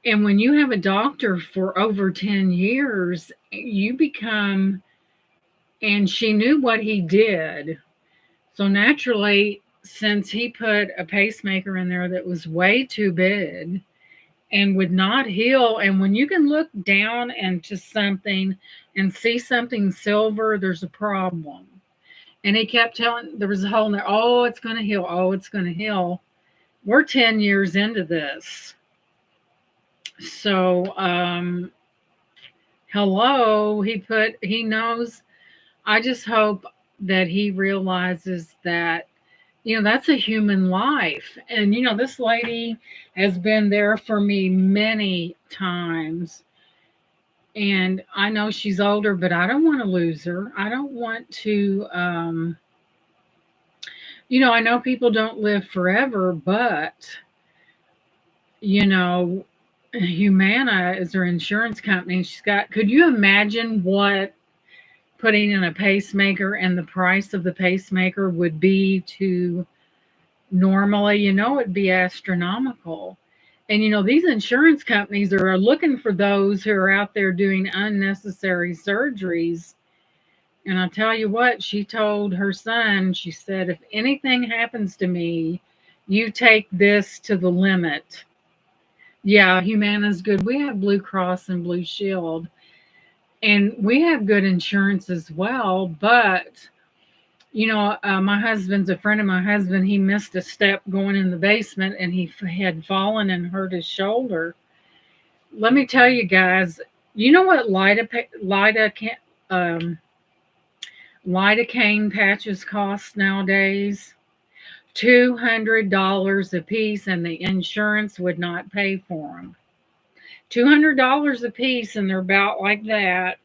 And when you have a doctor for over 10 years, you become, and she knew what he did. So naturally, since he put a pacemaker in there that was way too big and would not heal, and when you can look down into something and see something silver, there's a problem. And he kept telling, there was a hole in there, oh, it's going to heal, oh, it's going to heal. We're 10 years into this. So, hello, he knows. I just hope that he realizes that, that's a human life. And, this lady has been there for me many times. And I know she's older, but I don't want to lose her. I don't want to, I know people don't live forever, but, you know, Humana is her insurance company. Could you imagine what putting in a pacemaker and the price of the pacemaker would be to normally? It'd be astronomical. And, these insurance companies are looking for those who are out there doing unnecessary surgeries. And I'll tell you what, she told her son, she said, if anything happens to me, you take this to the limit. Yeah, Humana's good. We have Blue Cross and Blue Shield, and we have good insurance as well. But, my husband's a friend of my husband. He missed a step going in the basement and he had fallen and hurt his shoulder. Let me tell you guys, you know what lidocaine patches cost nowadays? $200 a piece, and the insurance would not pay for them. $200 a piece, and they're about like that.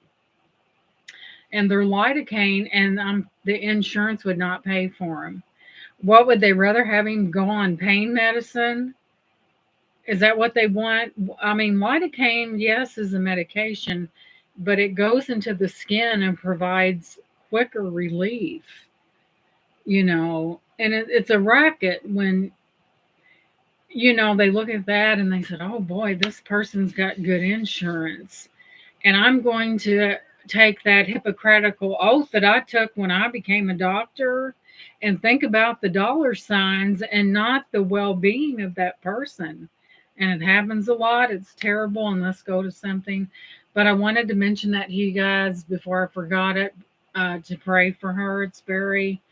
And they're lidocaine, and the insurance would not pay for them. What would they rather have him go on pain medicine? Is that what they want? I mean, lidocaine, yes, is a medication, but it goes into the skin and provides quicker relief, and it's a racket when, they look at that and they said, oh boy, this person's got good insurance. And I'm going to take that Hippocratical oath that I took when I became a doctor and think about the dollar signs and not the well being of that person. And it happens a lot. It's terrible. And let's go to something. But I wanted to mention that to you guys before I forgot it, to pray for her. It's very,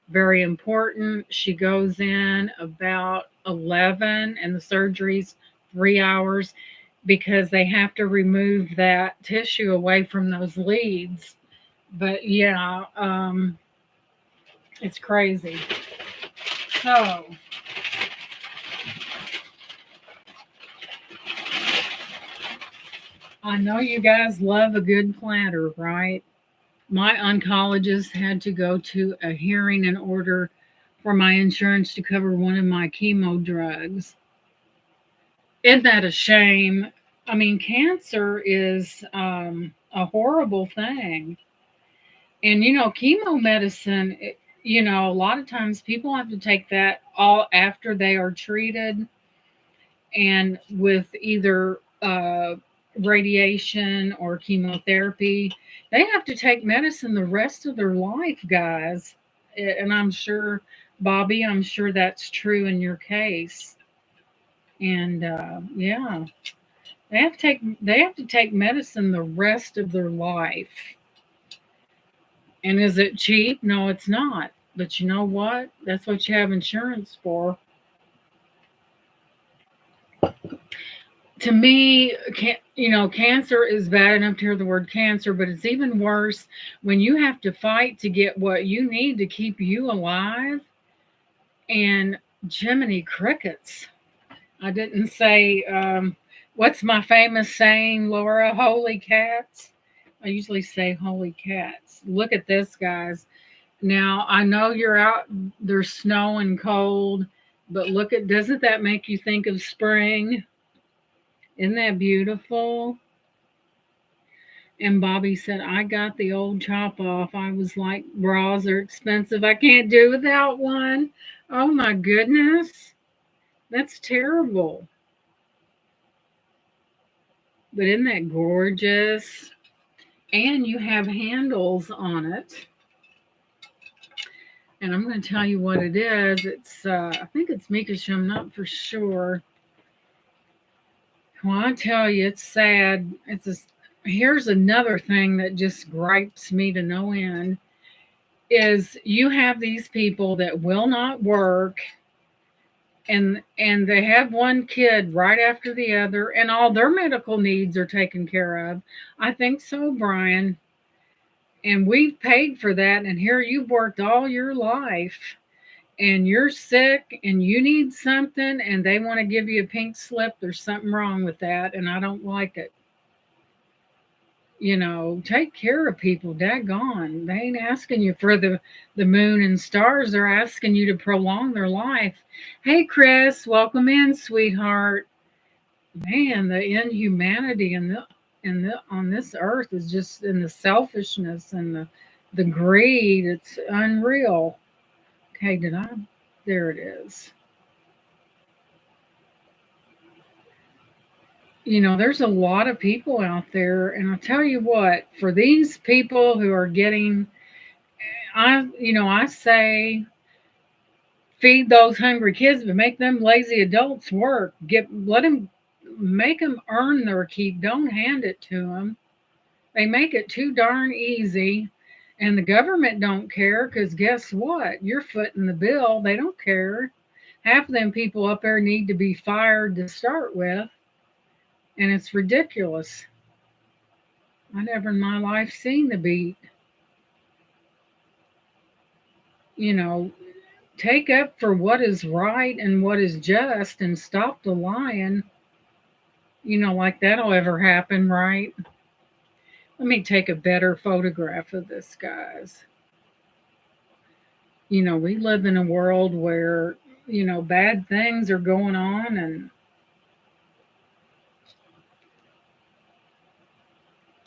very important. She goes in about 11 and the surgery's 3 hours, because they have to remove that tissue away from those leads. But yeah, it's crazy. So, I know you guys love a good platter, right? My oncologist had to go to a hearing in order for my insurance to cover one of my chemo drugs. Isn't that a shame? I mean, cancer is a horrible thing. And, chemo medicine, a lot of times people have to take that all after they are treated, and with either radiation or chemotherapy. They have to take medicine the rest of their life, guys. And I'm sure, Bobby, I'm sure that's true in your case. And yeah, they have to take medicine the rest of their life. And is it cheap? No, it's not. But you know what? That's what you have insurance for. To me, cancer is bad enough to hear the word cancer, but it's even worse when you have to fight to get what you need to keep you alive. And Jiminy Crickets. I didn't say, what's my famous saying, Laura? Holy cats. I usually say holy cats. Look at this, guys. Now, I know you're out, there's snow and cold, but doesn't that make you think of spring? Isn't that beautiful? And Bobby said, I got the old chop off. I was like, bras are expensive. I can't do without one. Oh my goodness. That's terrible. But isn't that gorgeous? And you have handles on it. And I'm going to tell you what it is. It's, I think it's Mikasha. I'm not for sure. Well, I tell you, it's sad. Here's another thing that just gripes me to no end is you have these people that will not work and they have one kid right after the other and all their medical needs are taken care of. I think so, Brian. And we've paid for that and here you've worked all your life and you're sick and you need something and they want to give you a pink slip. There's something wrong with that and I don't like it. Take care of people. Daggone. They ain't asking you for the moon and stars. They're asking you to prolong their life. Hey, Chris, welcome in, sweetheart. Man, the inhumanity in the on this earth is just in the selfishness and the greed. It's unreal. Okay, did I? There it is. There's a lot of people out there, and I'll tell you what, for these people who are getting I say feed those hungry kids, but make them lazy adults work. Let them make them earn their keep. Don't hand it to them. They make it too darn easy, and the government don't care because guess what? You're footing the bill. They don't care. Half of them people up there need to be fired to start with, and it's ridiculous. I never in my life seen the beat. You know, take up for what is right and what is just and stop the lying. Like that'll ever happen, right? Let me take a better photograph of this, guys. We live in a world where, bad things are going on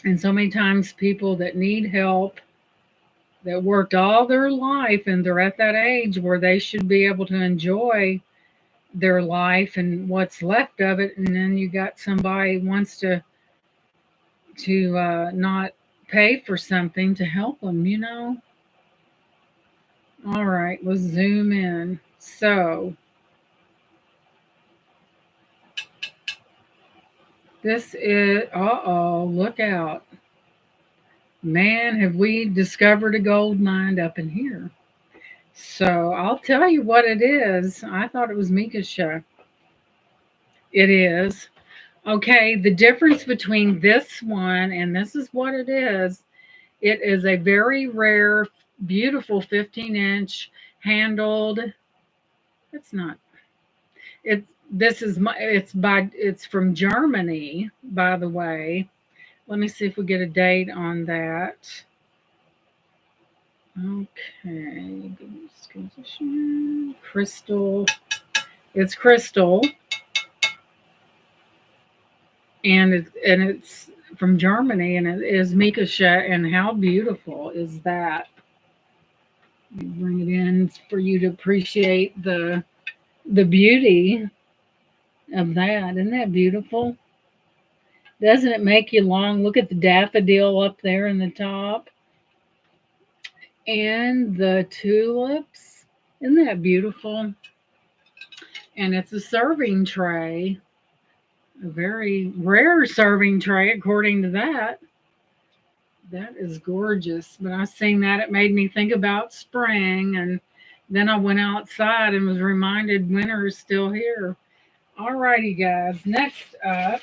and so many times people that need help that worked all their life and they're at that age where they should be able to enjoy their life and what's left of it, and then you got somebody wants to not pay for something to help them. All right, let's zoom in. So this is, uh-oh, look out. Man, have we discovered a gold mine up in here. So I'll tell you what it is. I thought it was Mika's show. It is. Okay, the difference between this one and this is what it is. It is a very rare, beautiful 15-inch handled. It's not. It's this is my. It's from Germany, by the way. Let me see if we get a date on that. Okay, crystal. It's crystal, and it's from Germany, and it is Mikasha. And how beautiful is that? Bring it in for you to appreciate the beauty of that. Isn't that beautiful? Doesn't it make you long? Look at the daffodil up there in the top and the tulips. Isn't that beautiful? And it's a serving tray, a very rare serving tray, according to that. That is gorgeous. But I seen that, it made me think about spring. And then I went outside and was reminded winter is still here. All righty, guys. Next up,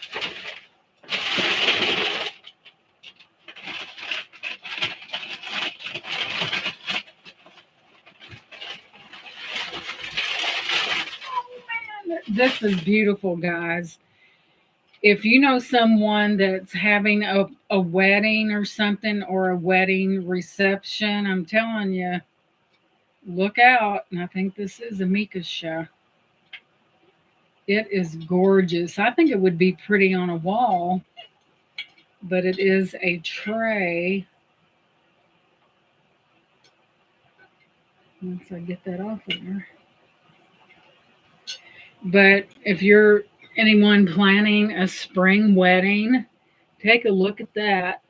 this is beautiful, guys. If you know someone that's having a wedding or something or a wedding reception, I'm telling you, look out. And I think this is Amika's show. It is gorgeous. I think it would be pretty on a wall. but it is a tray. Once I get that off of there. But if you're anyone planning a spring wedding, take a look at that.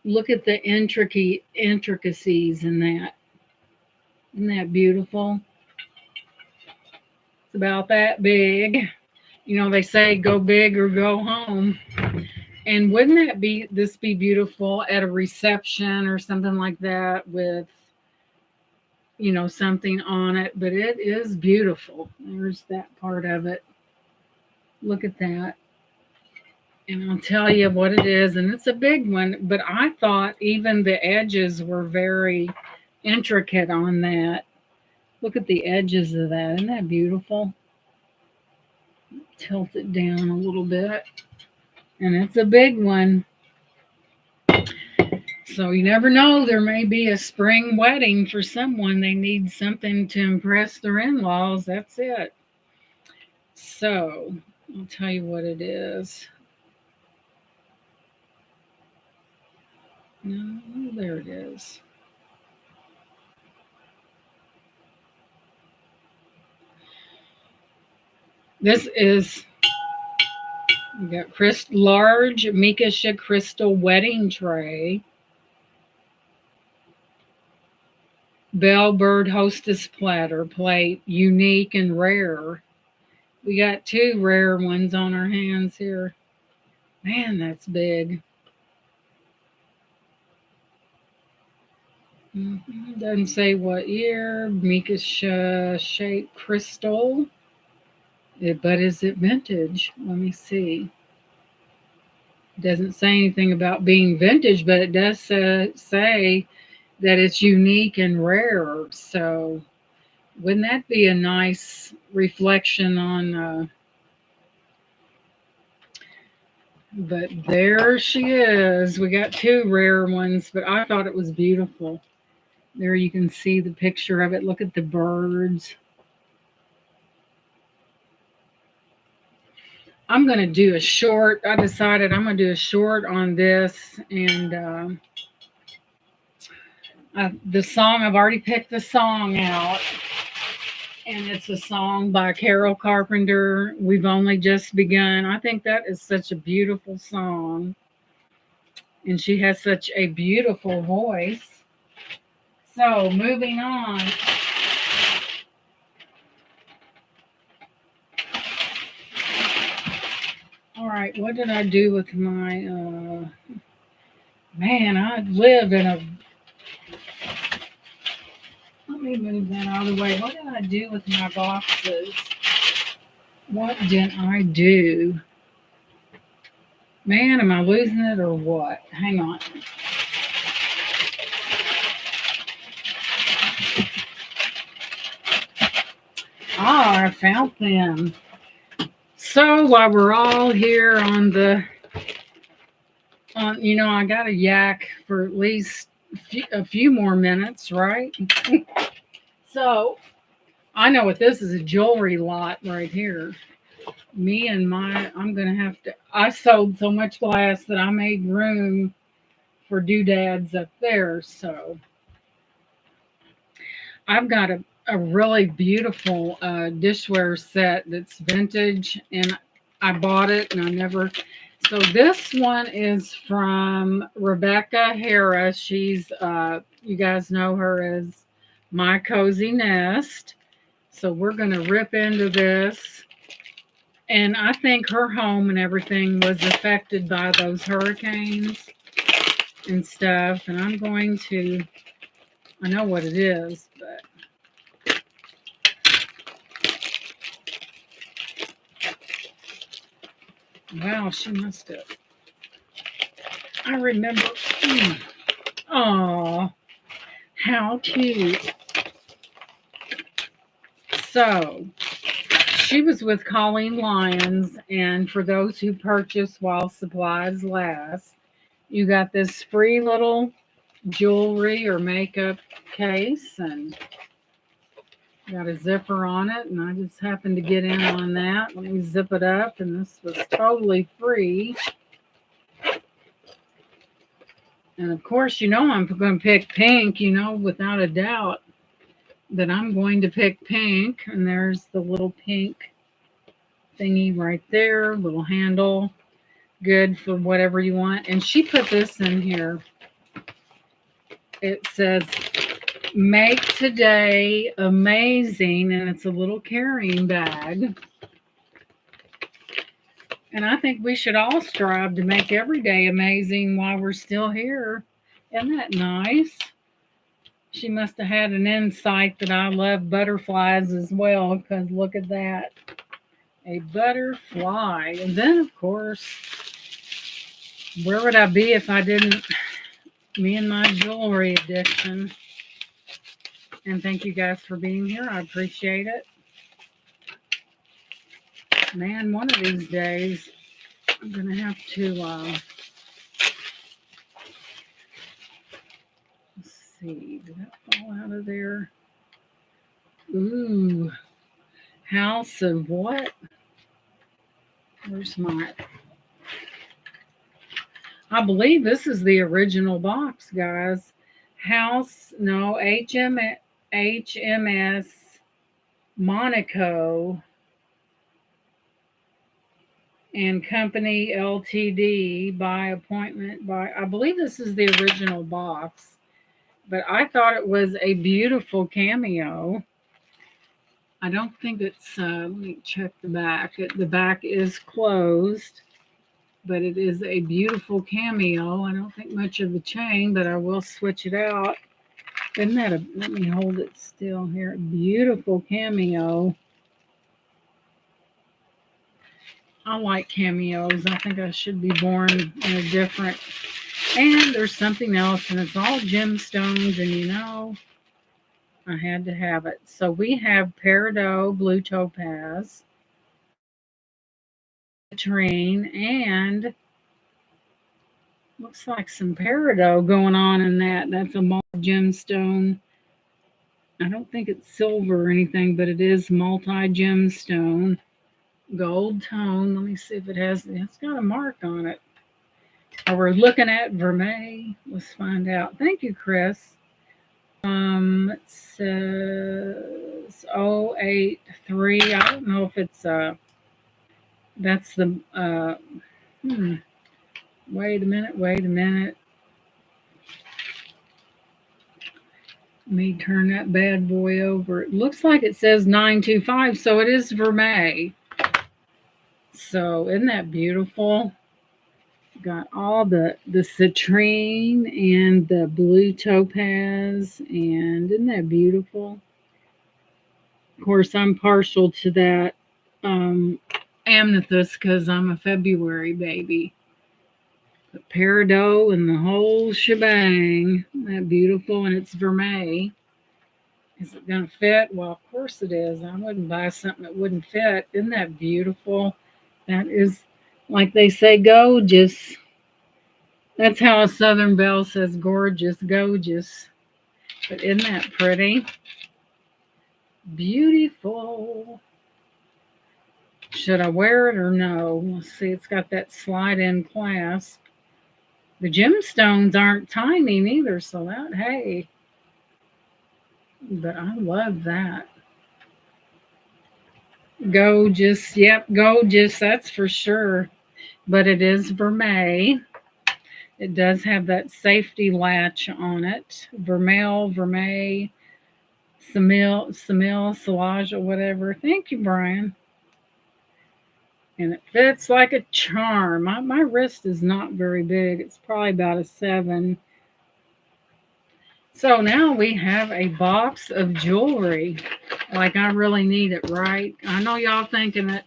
Look at the intricacies in that. Isn't that beautiful? It's about that big. They say go big or go home. And wouldn't this be beautiful at a reception or something like that with, something on it? But it is beautiful. There's that part of it. Look at that. And I'll tell you what it is. And it's a big one. But I thought even the edges were very intricate on that. Look at the edges of that. Isn't that beautiful? Tilt it down a little bit. And it's a big one. So you never know. There may be a spring wedding for someone. They need something to impress their in-laws. That's it. So I'll tell you what it is. No, there it is. This is, we got large Mikasha crystal wedding tray. Bellbird hostess platter plate, unique and rare. We got two rare ones on our hands here. Man, that's big. Doesn't say what year. Mikasha shaped crystal. But is it vintage? Let me see. It doesn't say anything about being vintage, but it does say that it's unique and rare. So wouldn't that be a nice reflection on... But there she is. We got two rare ones, but I thought it was beautiful. There you can see the picture of it. Look at the birds. I'm going to do a short. I decided I'm going to do a short on this. And the song, I've already picked the song out. And it's a song by Carol Carpenter, We've Only Just Begun. I think that is such a beautiful song. And she has such a beautiful voice. So, moving on. All right, what did I do with my... man, I live in a... Let me move that out of the way. What did I do with my boxes? What did I do? Man, am I losing it or what? Hang on. Ah, I found them. So while we're all here on I got a yak for at least a few more minutes, right? So I know what this is, a jewelry lot right here. I'm going to have to, I sold so much glass that I made room for doodads up there. So I've got a really beautiful dishware set that's vintage, and I bought it and I never... So this one is from Rebecca Harris. She's, you guys know her as My Cozy Nest. So we're going to rip into this. And I think her home and everything was affected by those hurricanes and stuff. And I know what it is, but... Wow, she must have. I remember. Oh, how cute. So, she was with Colleen Lyons, and for those who purchase while supplies last, you got this free little jewelry or makeup case, and got a zipper on it, and I just happened to get in on that. Let me zip it up, and this was totally free. And of course, I'm going to pick pink, without a doubt that I'm going to pick pink. And there's the little pink thingy right there, little handle. Good for whatever you want. And she put this in here. It says, make today amazing. And it's a little carrying bag. And I think we should all strive to make every day amazing while we're still here. Isn't that nice? She must have had an insight that I love butterflies as well, because look at that. A butterfly. And then, of course, where would I be if I didn't? Me and my jewelry addiction. And thank you guys for being here. I appreciate it. Man, one of these days, I'm going to have to, let's see, did that fall out of there? Ooh, House of what? Where's my, I believe this is the original box, guys. HMS Monaco and Company Ltd. By appointment by, I believe this is the original box, but I thought it was a beautiful cameo. I don't think it's, let me check the back. The back is closed, but it is a beautiful cameo. I don't think much of the chain, but I will switch it out. Isn't that a, let me hold it still here. Beautiful cameo. I like cameos. I think I should be born in a different, and there's something else, and it's all gemstones, and I had to have it. So we have peridot, blue topaz, citrine, and looks like some peridot going on in that. That's a multi-gemstone. I don't think it's silver or anything, but it is multi-gemstone. Gold tone. Let me see if it's got a mark on it. Or we're looking at vermeil. Let's find out. Thank you, Chris. It says 083. I don't know if it's that's the wait a minute. Let me turn that bad boy over. It looks like it says 925, so it is vermeil. So isn't that beautiful? Got all the citrine and the blue topaz, and isn't that beautiful? Of course, I'm partial to that amethyst because I'm a February baby. The peridot and the whole shebang. Isn't that beautiful? And it's vermeil. Is it going to fit? Well, of course it is. I wouldn't buy something that wouldn't fit. Isn't that beautiful? That is, like they say, gorgeous. That's how a Southern Belle says gorgeous, gorgeous. But isn't that pretty? Beautiful. Should I wear it or no? Let's see, it's got that slide-in clasp. The gemstones aren't tiny neither, so that, hey. But I love that. Gorgeous, yep, gorgeous, that's for sure. But it is vermeil. It does have that safety latch on it. Vermeil, Samil, Silage, or whatever. Thank you, Brian. And it fits like a charm. My wrist is not very big. It's probably about a 7. So now we have a box of jewelry. Like I really need it, right? I know y'all thinking that.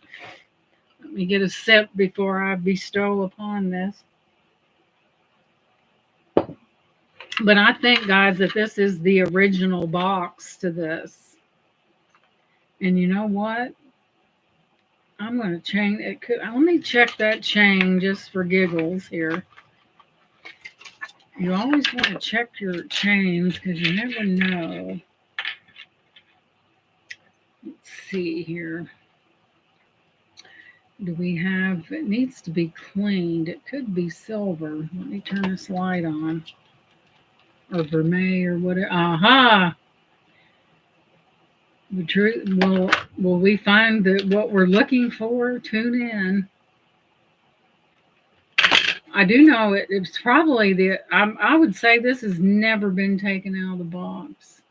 Let me get a sip before I bestow upon this. But I think, guys, that this is the original box to this. And you know what? I'm going to chain it. Let me check that chain just for giggles here. You always want to check your chains because you never know. Let's see here. Do we have, it needs to be cleaned. It could be silver. Let me turn this light on. or vermeil or whatever. Aha! The truth. Will we find that what we're looking for? Tune in. I do know it's probably I would say this has never been taken out of the box.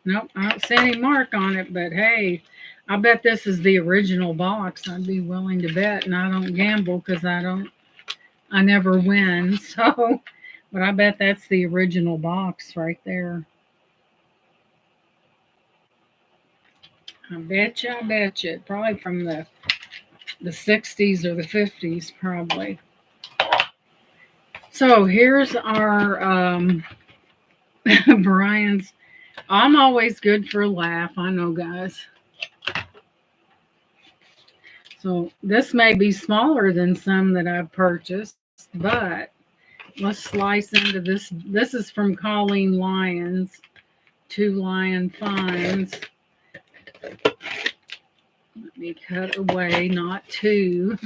Nope, I don't see any mark on it, but hey, I bet this is the original box. I'd be willing to bet, and I don't gamble because I never win. So, but I bet that's the original box right there. I bet you. Probably from the 60s or the 50s, probably. So here's our Brian's. I'm always good for a laugh. I know, guys. So this may be smaller than some that I've purchased, but let's slice into this. This is from Colleen Lyons, Two Lion Finds. Let me cut away, not two.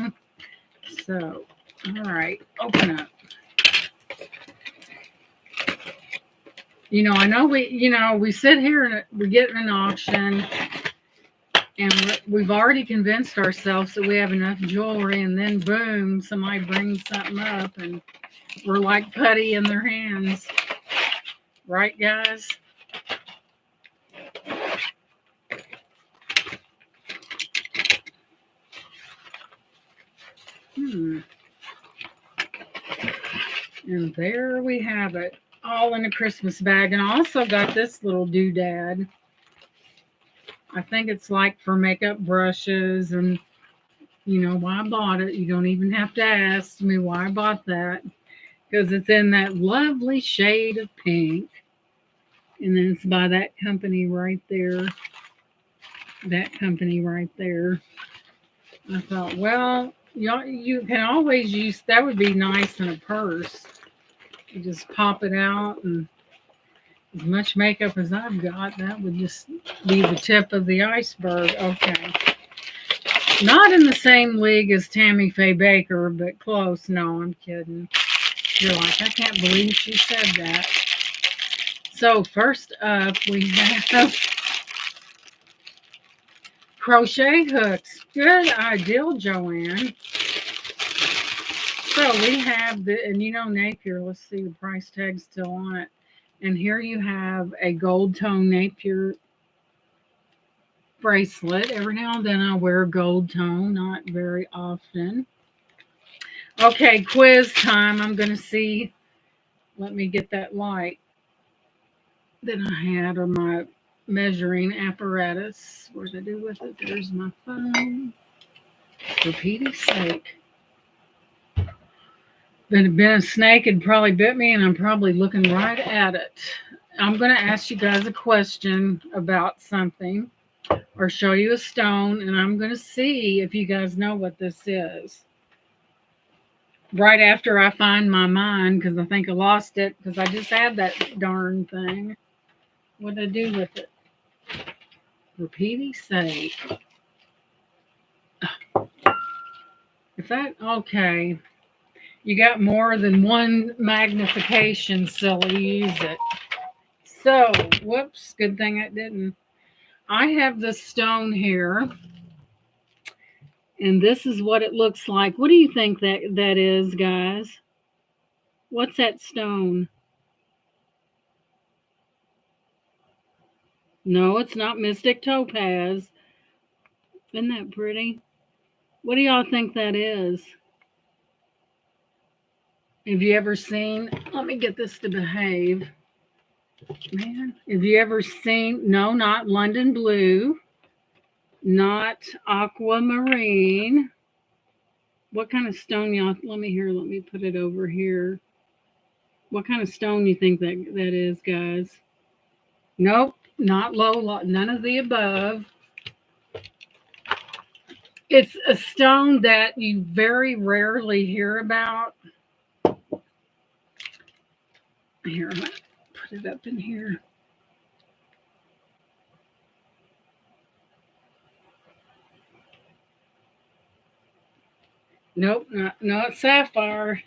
So, all right, open up. I know we sit here and we get in an auction, and we've already convinced ourselves that we have enough jewelry, and then boom, somebody brings something up, and we're like putty in their hands, right, guys? And there we have it, all in a Christmas bag. And I also got this little doodad. I think it's like for makeup brushes, and why I bought it. You don't even have to ask me why I bought that, because it's in that lovely shade of pink. And then it's by that company right there. That company right there. I thought, well, you can always use that. Would be nice in a purse. You just pop it out, and as much makeup as I've got, that would just be the tip of the iceberg. Okay. Not in the same league as Tammy Faye Baker, but close. No, I'm kidding. You're like, I can't believe she said that. So first up, we have crochet hooks. Good idea, Joanne. So we have and Napier. Let's see, the price tag's still on it. And here you have a gold tone Napier bracelet. Every now and then I wear gold tone, not very often. Okay, quiz time. I'm going to see. Let me get that light that I had, or my measuring apparatus. What did I do with it? There's my phone. For Pete's sake. If it had been a snake, it'd probably bit me, and I'm probably looking right at it. I'm going to ask you guys a question about something, or show you a stone, and I'm going to see if you guys know what this is. Right after I find my mind, because I think I lost it, because I just had that darn thing. What did I do with it? For Pete's sake. If that, okay. You got more than one magnification, silly. Use it. So, whoops, good thing I didn't. I have this stone here, and this is what it looks like. What do you think that is, guys? What's that stone? No, it's not Mystic Topaz. Isn't that pretty? What do y'all think that is? Have you ever seen? Let me get this to behave. Man, have you ever seen? No, not London Blue, not Aquamarine. What kind of stone, y'all? Let me put it over here. What kind of stone you think that is, guys? Nope, not low, none of the above. It's a stone that you very rarely hear about. Here, I'm gonna put it up in here. Nope, not sapphire.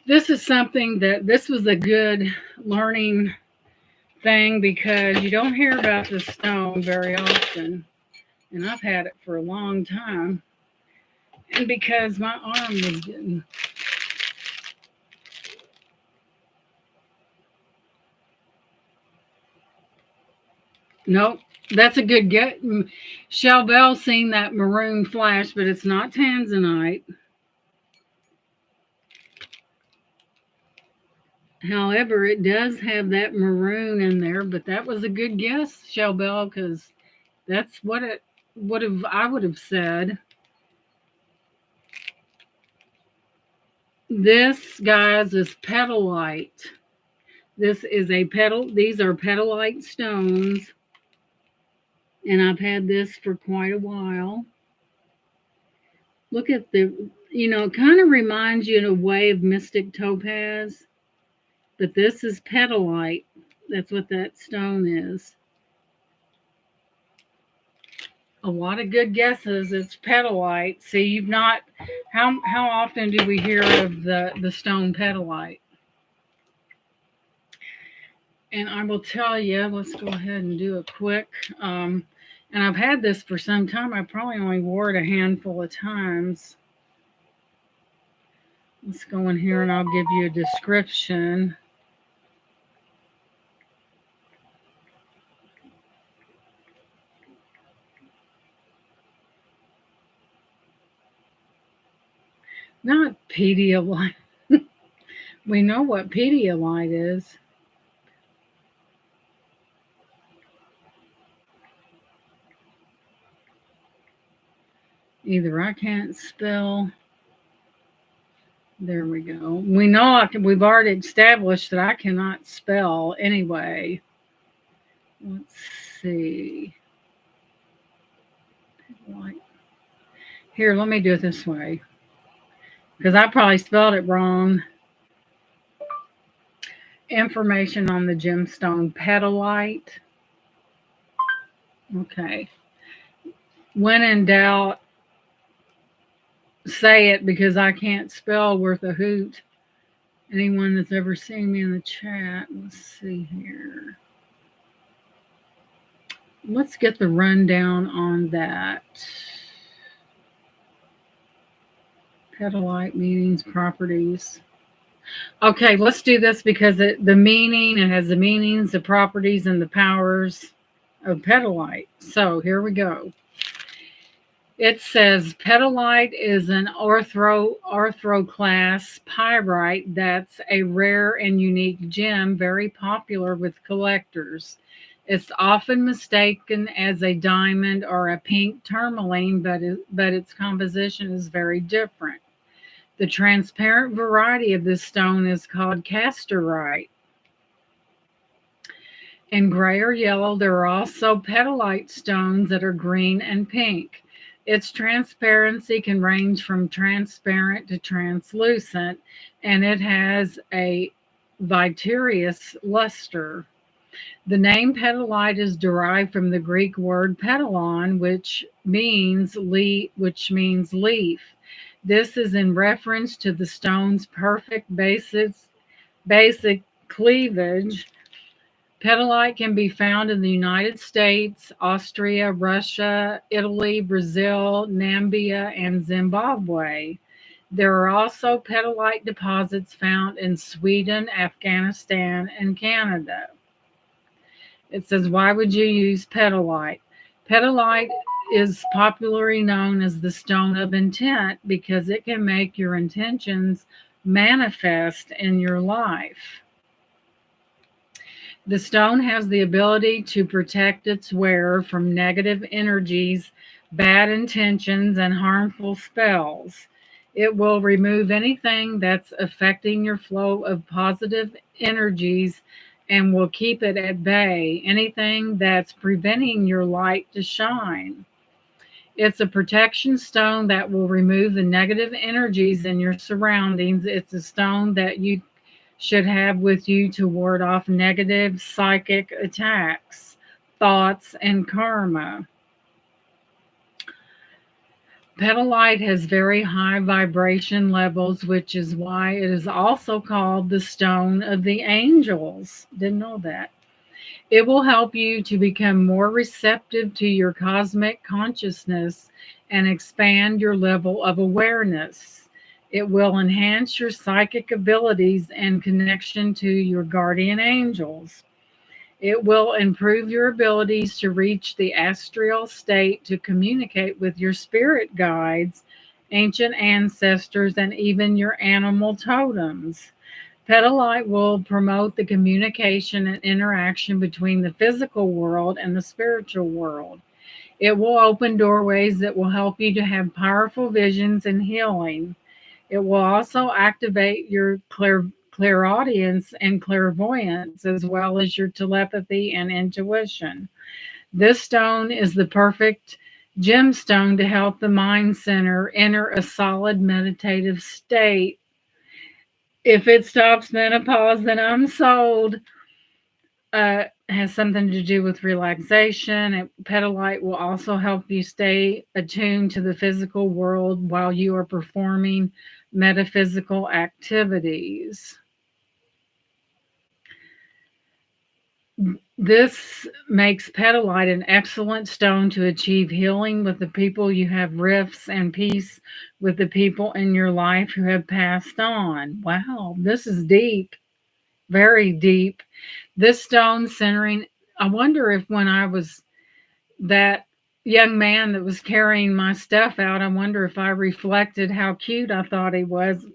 This is something that this was a good learning thing because you don't hear about this stone very often. And I've had it for a long time. And because my arm was getting. Nope, that's a good get. Shell Bell seen that maroon flash, but it's not tanzanite. However, it does have that maroon in there, but that was a good guess, Shell Bell, because that's what it would have. I would have said. This, guys, is petalite. This is a petal. These are petalite stones, and I've had this for quite a while. Look at it kind of reminds you in a way of Mystic Topaz, but this is petalite. That's what that stone is. A lot of good guesses. It's petalite. See, you've not. How often do we hear of the stone petalite? And I will tell you. Let's go ahead and do a quick. And I've had this for some time. I probably only wore it a handful of times. Let's go in here and I'll give you a description. Not Pedialyte. We know what Pedialyte is. Either I can't spell. There we go. We know we've already established that I cannot spell anyway. Let's see. Here, let me do it this way. Because I probably spelled it wrong. Information on the gemstone petalite. Okay. When in doubt, say it because I can't spell worth a hoot. Anyone that's ever seen me in the chat, let's see here. Let's get the rundown on that. Petalite meanings, properties. Okay, let's do this because it has the meanings, the properties, and the powers of petalite. So here we go. It says petalite is an orthoclase pyrite that's a rare and unique gem, very popular with collectors. It's often mistaken as a diamond or a pink tourmaline, but its composition is very different. The transparent variety of this stone is called casterite. In gray or yellow, there are also petalite stones that are green and pink. Its transparency can range from transparent to translucent, and it has a vitreous luster. The name petalite is derived from the Greek word petalon, which means leaf. This is in reference to the stone's perfect basic cleavage. Petalite can be found in the United States, Austria, Russia, Italy, Brazil, Namibia, and Zimbabwe. There are also petalite deposits found in Sweden, Afghanistan, and Canada. It says, why would you use petalite? Petalite is popularly known as the stone of intent because it can make your intentions manifest in your life. The stone has the ability to protect its wearer from negative energies, bad intentions, and harmful spells. It will remove anything that's affecting your flow of positive energies and will keep it at bay, anything that's preventing your light to shine. It's a protection stone that will remove the negative energies in your surroundings. It's a stone that you should have with you to ward off negative psychic attacks, thoughts, and karma. Petalite has very high vibration levels, which is why it is also called the stone of the angels. Didn't know that. It will help you to become more receptive to your cosmic consciousness and expand your level of awareness. It will enhance your psychic abilities and connection to your guardian angels. It will improve your abilities to reach the astral state to communicate with your spirit guides, ancient ancestors, and even your animal totems. Petalite will promote the communication and interaction between the physical world and the spiritual world. It will open doorways that will help you to have powerful visions and healing. It will also activate your clairaudience and clairvoyance, as well as your telepathy and intuition. This stone is the perfect gemstone to help the mind center enter a solid meditative state. If it stops menopause, then I'm sold. Has something to do with relaxation. Petalite will also help you stay attuned to the physical world while you are performing metaphysical activities. This makes petalite an excellent stone to achieve healing with the people you have rifts and peace with the people in your life who have passed on. Wow, this is deep, very deep. This stone centering, I wonder if when I was that young man that was carrying my stuff out, I wonder if I reflected how cute I thought he was.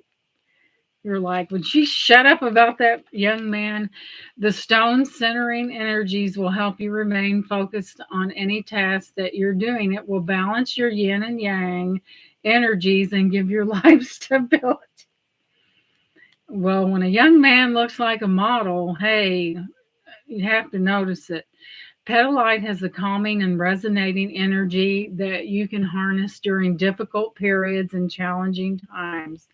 You're like, would she shut up about that young man? The stone centering energies will help you remain focused on any task that you're doing. It will balance your yin and yang energies and give your life stability. Well, when a young man looks like a model, hey, you have to notice it. Petalite has a calming and resonating energy that you can harness during difficult periods and challenging times.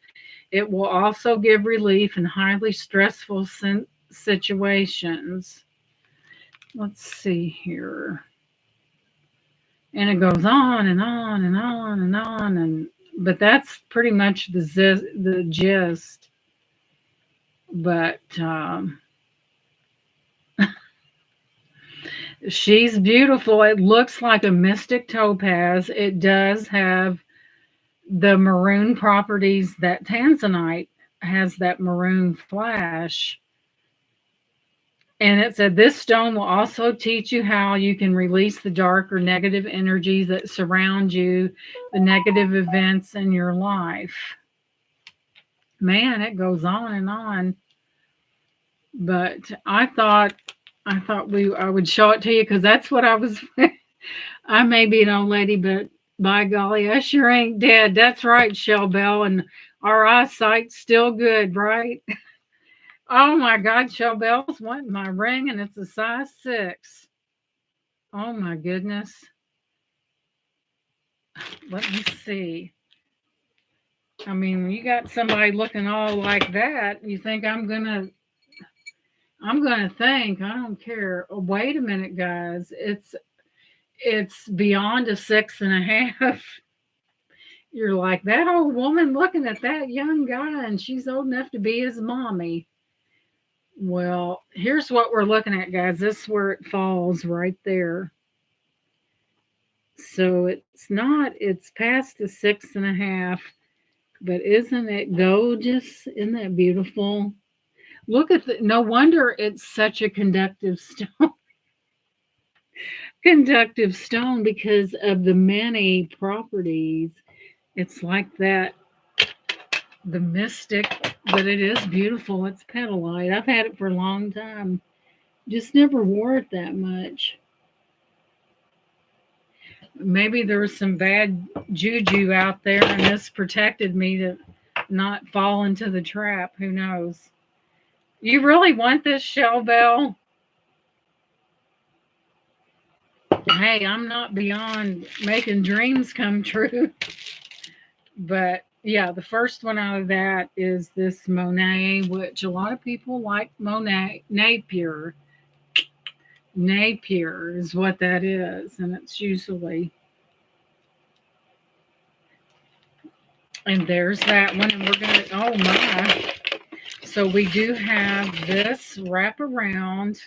It will also give relief in highly stressful situations. Let's see here. And it goes on and on and on and on, and but that's pretty much the gist. But she's beautiful. It looks like a mystic topaz. It does have the maroon properties that tanzanite has, that maroon flash. And it said this stone will also teach you how you can release the dark or negative energies that surround you, the negative events in your life. Man, it goes on and on. But I would show it to you because that's what I was. I may be an old lady, but by golly, I sure ain't dead. That's right, Shell Bell, and our eyesight's still good, right? Oh my God, Shell Bell's wanting my ring, and it's a size 6. Oh my goodness. Let me see. I mean, when you got somebody looking all like that, you think I'm gonna think, I don't care. Oh, wait a minute, guys. It's beyond a 6.5. You're like that old woman looking at that young guy, and she's old enough to be his mommy. Well, here's what we're looking at, guys. This is where it falls right there. So it's past the 6.5, but isn't it gorgeous? Isn't that beautiful? Look at no wonder it's such a conductive stone because of the many properties. It's like that, the mystic, but it is beautiful. It's petalite. I've had it for a long time. Just never wore it that much. Maybe there was some bad juju out there and this protected me to not fall into the trap. Who knows? You really want this, Shell Bell? Hey, I'm not beyond making dreams come true. But yeah, the first one out of that is this Monet, which a lot of people like Monet. Napier. Napier is what that is. And it's usually And there's that one. And we're going to, oh my. So we do have this wraparound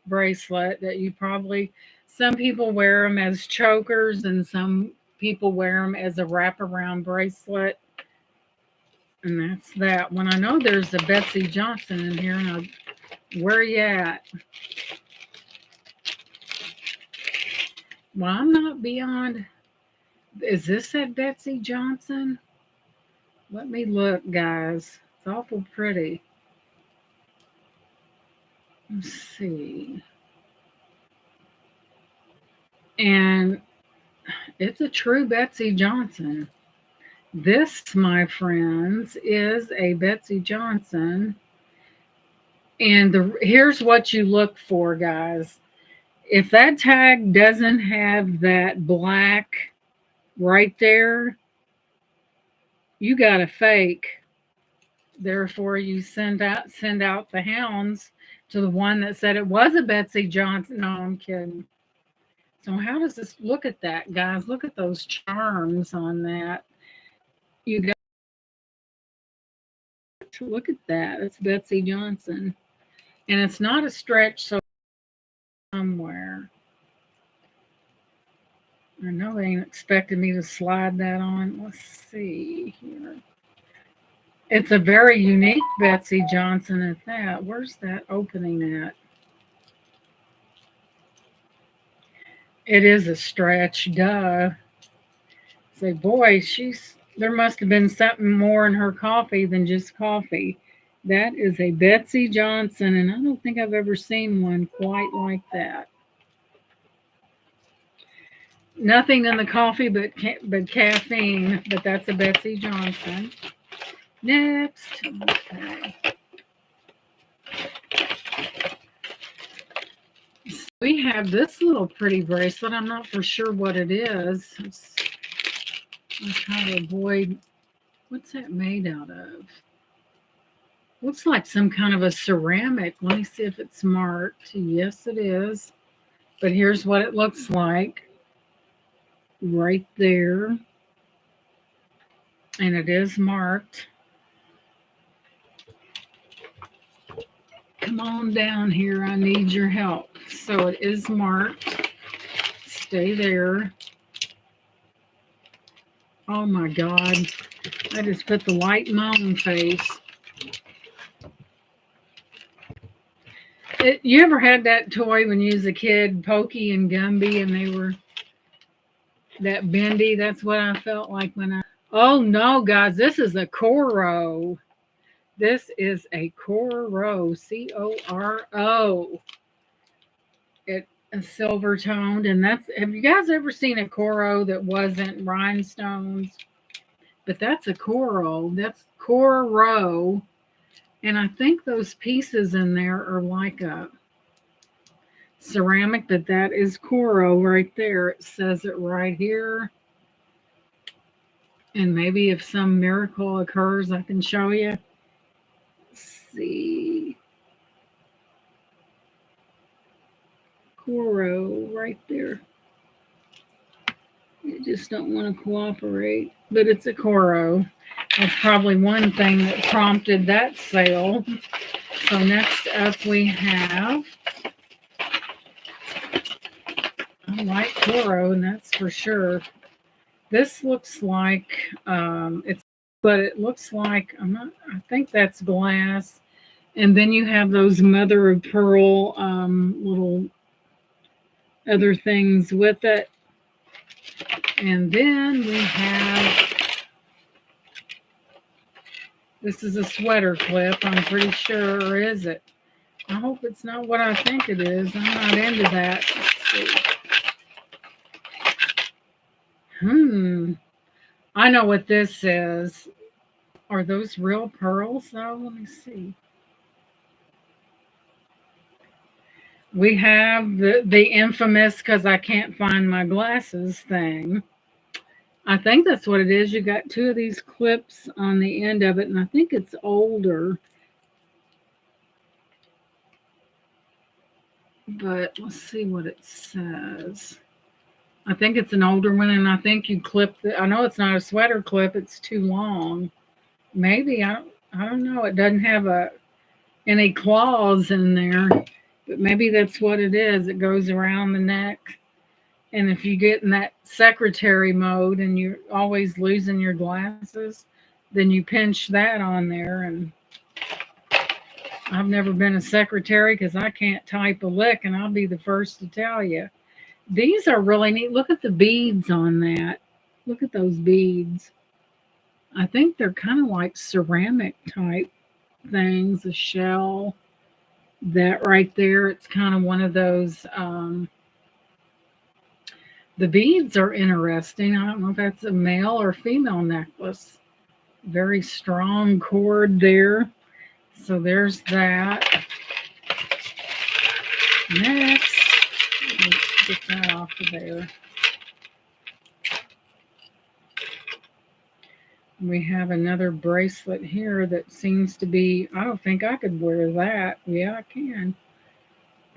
bracelet that you probably, some people wear them as chokers and some people wear them as a wraparound bracelet. And that's that one. I know there's a Betsy Johnson in here. And where you at? Well, I'm not beyond. Is this at Betsy Johnson? Let me look, guys. It's awful pretty. Let's see. And it's a true Betsy Johnson. This, my friends, is a Betsy Johnson. And here's what you look for, guys. If that tag doesn't have that black right there, you got a fake. Therefore, you send out the hounds to the one that said it was a Betsy Johnson. No, I'm kidding. So how does this look at that, guys? Look at those charms on that. You got to look at that. It's Betsy Johnson. And it's not a stretch so somewhere. I know they ain't expecting me to slide that on. Let's see here. It's a very unique Betsy Johnson at that. Where's that opening at? It is a stretch, duh. Say, boy, there must have been something more in her coffee than just coffee. That is a Betsy Johnson, and I don't think I've ever seen one quite like that. Nothing in the coffee but caffeine, but that's a Betsy Johnson. Next. Okay. We have this little pretty bracelet. I'm not for sure what it is. I'm trying to avoid. What's that made out of? Looks like some kind of a ceramic. Let me see if it's marked. Yes, it is. But here's what it looks like right there. And it is marked. Come on down here. I need your help. So it is marked. Stay there. Oh my God. I just put the light in my own face. You ever had that toy when you was a kid, Pokey and Gumby, and they were that bendy? That's what I felt like when I. Oh no, guys, this is a Coro. This is a Coro, Coro. It a silver toned, and that's. Have you guys ever seen a Coro that wasn't rhinestones? But that's a Coro. That's Coro. And I think those pieces in there are like a ceramic, but that is Coro right there. It says it right here. And maybe if some miracle occurs, I can show you. Let's see. Coro right there. You just don't want to cooperate. But it's a Coro. That's probably one thing that prompted that sale. So next up we have, I like Coro, and that's for sure. This looks like but it looks like I think that's glass. And then you have those mother of pearl little other things with it. And then we have, this is a sweater clip, I'm pretty sure, or is it? I hope it's not what I think it is. I'm not into that. Let's see. I know what this is. Are those real pearls though? Let me see. We have the infamous because I can't find my glasses thing. I think that's what it is. You got two of these clips on the end of it, and I think it's older. But let's see what it says. I think it's an older one, and I think you clip the. I know it's not a sweater clip; it's too long. Maybe I don't know. It doesn't have any claws in there, but maybe that's what it is. It goes around the neck, and if you get in that secretary mode and you're always losing your glasses, then you pinch that on there. And I've never been a secretary because I can't type a lick, and I'll be the first to tell you. These are really neat. Look at the beads on that. Look at those beads. I think they're kind of like ceramic type things, a shell. That right there, it's kind of one of those. The beads are interesting. I don't know if that's a male or female necklace. Very strong cord there. So there's that. Next, let's get that off of there. We have another bracelet here that seems to be, I don't think I could wear that. Yeah, I can.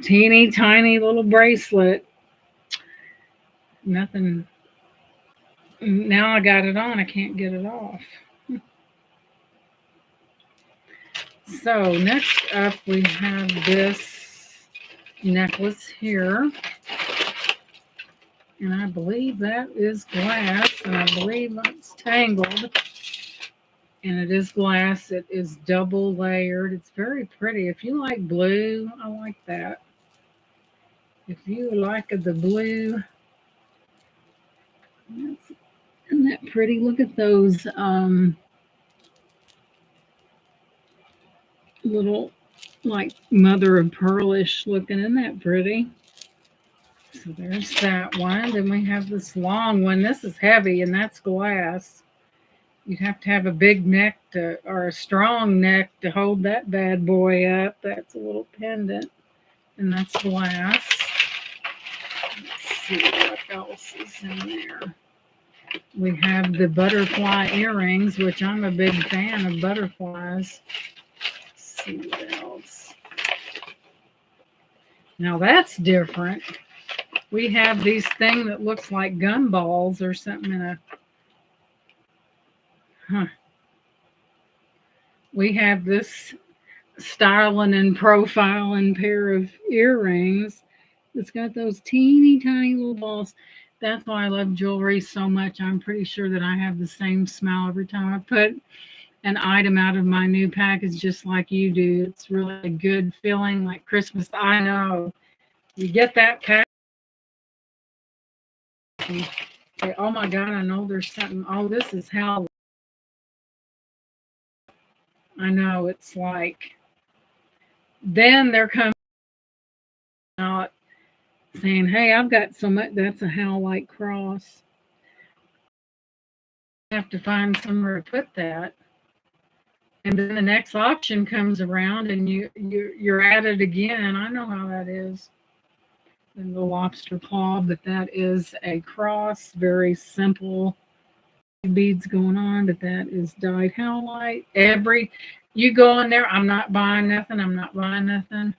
Teeny tiny little bracelet. Nothing. Now I got it on, I can't get it off. So next up we have this necklace here. And I believe that is glass, and I believe it's tangled. And it is glass. It is double layered. It's very pretty. If you like blue, I like that. If you like the blue, isn't that pretty? Look at those little, like mother of pearlish looking. Isn't that pretty? So there's that one. Then we have this long one. This is heavy, and that's glass. You'd have to have a big neck or a strong neck to hold that bad boy up. That's a little pendant, and that's glass. Let's see what else is in there. We have the butterfly earrings, which I'm a big fan of butterflies. Let's see what else. Now that's different. We have these thing that looks like gumballs or something in a. We have this styling and profiling pair of earrings. It's got those teeny tiny little balls. That's why I love jewelry so much. I'm pretty sure that I have the same smile every time I put an item out of my new package, just like you do. It's really a good feeling, like Christmas. I know. You get that pack. Say, oh my God, I know there's something. Oh, this is how. I know. It's like. Then there comes out saying, hey, I've got so much. That's a howlite cross. I have to find somewhere to put that. And then the next auction comes around and you're at it again. I know how that is. And the lobster claw, but that is a cross, very simple beads going on, but that is dyed howlite. You go in there, I'm not buying nothing, I'm not buying nothing.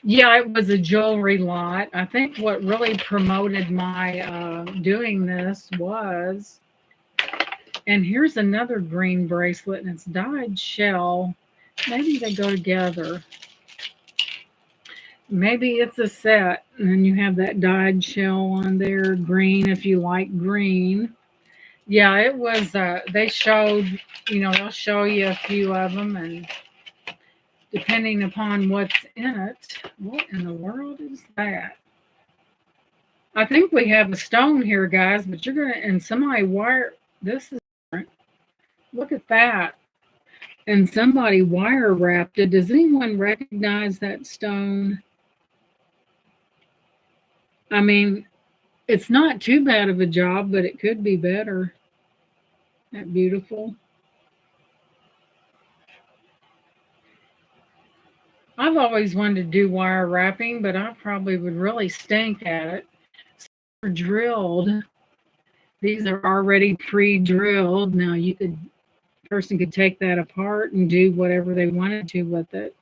Yeah, it was a jewelry lot. I think what really promoted my doing this was, and here's another green bracelet, and it's dyed shell. Maybe they go together. Maybe it's a set, and then you have that dyed shell on there, green if you like green. Yeah, it was. They showed, they'll show you a few of them, and depending upon what's in it, what in the world is that? I think we have a stone here, guys, but you're gonna and somebody wire. This is different. Look at that, and somebody wire wrapped it. Does anyone recognize that stone? I mean, it's not too bad of a job, but it could be better. That beautiful. I've always wanted to do wire wrapping, but I probably would really stink at it. They're drilled. These are already pre-drilled. Now person could take that apart and do whatever they wanted to with it.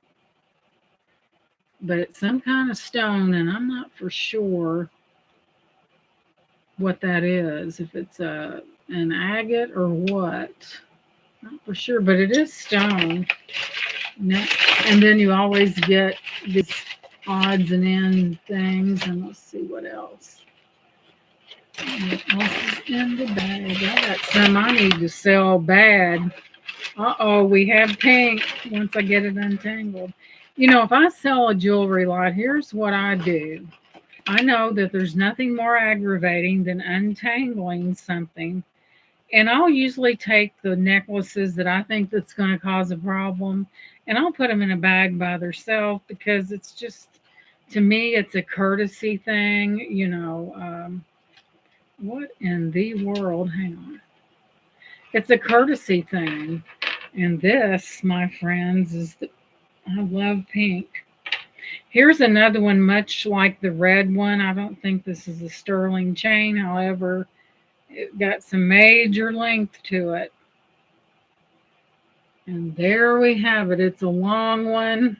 But it's some kind of stone, and I'm not for sure. what that is, if it's an agate or what. Not for sure, but it is stone. Ne- And then you always get these odds and end things. And let's see what else. What else is in the bag? I got some I need to sell bad. Uh-oh, we have pink once I get it untangled. If I sell a jewelry lot, here's what I do. I know that there's nothing more aggravating than untangling something. And I'll usually take the necklaces that I think that's going to cause a problem and I'll put them in a bag by themselves because it's just, to me, it's a courtesy thing. What in the world? Hang on. It's a courtesy thing. And this, my friends, I love pink. Here's another one, much like the red one. I don't think this is a sterling chain. However, it got some major length to it. And there we have it. It's a long one.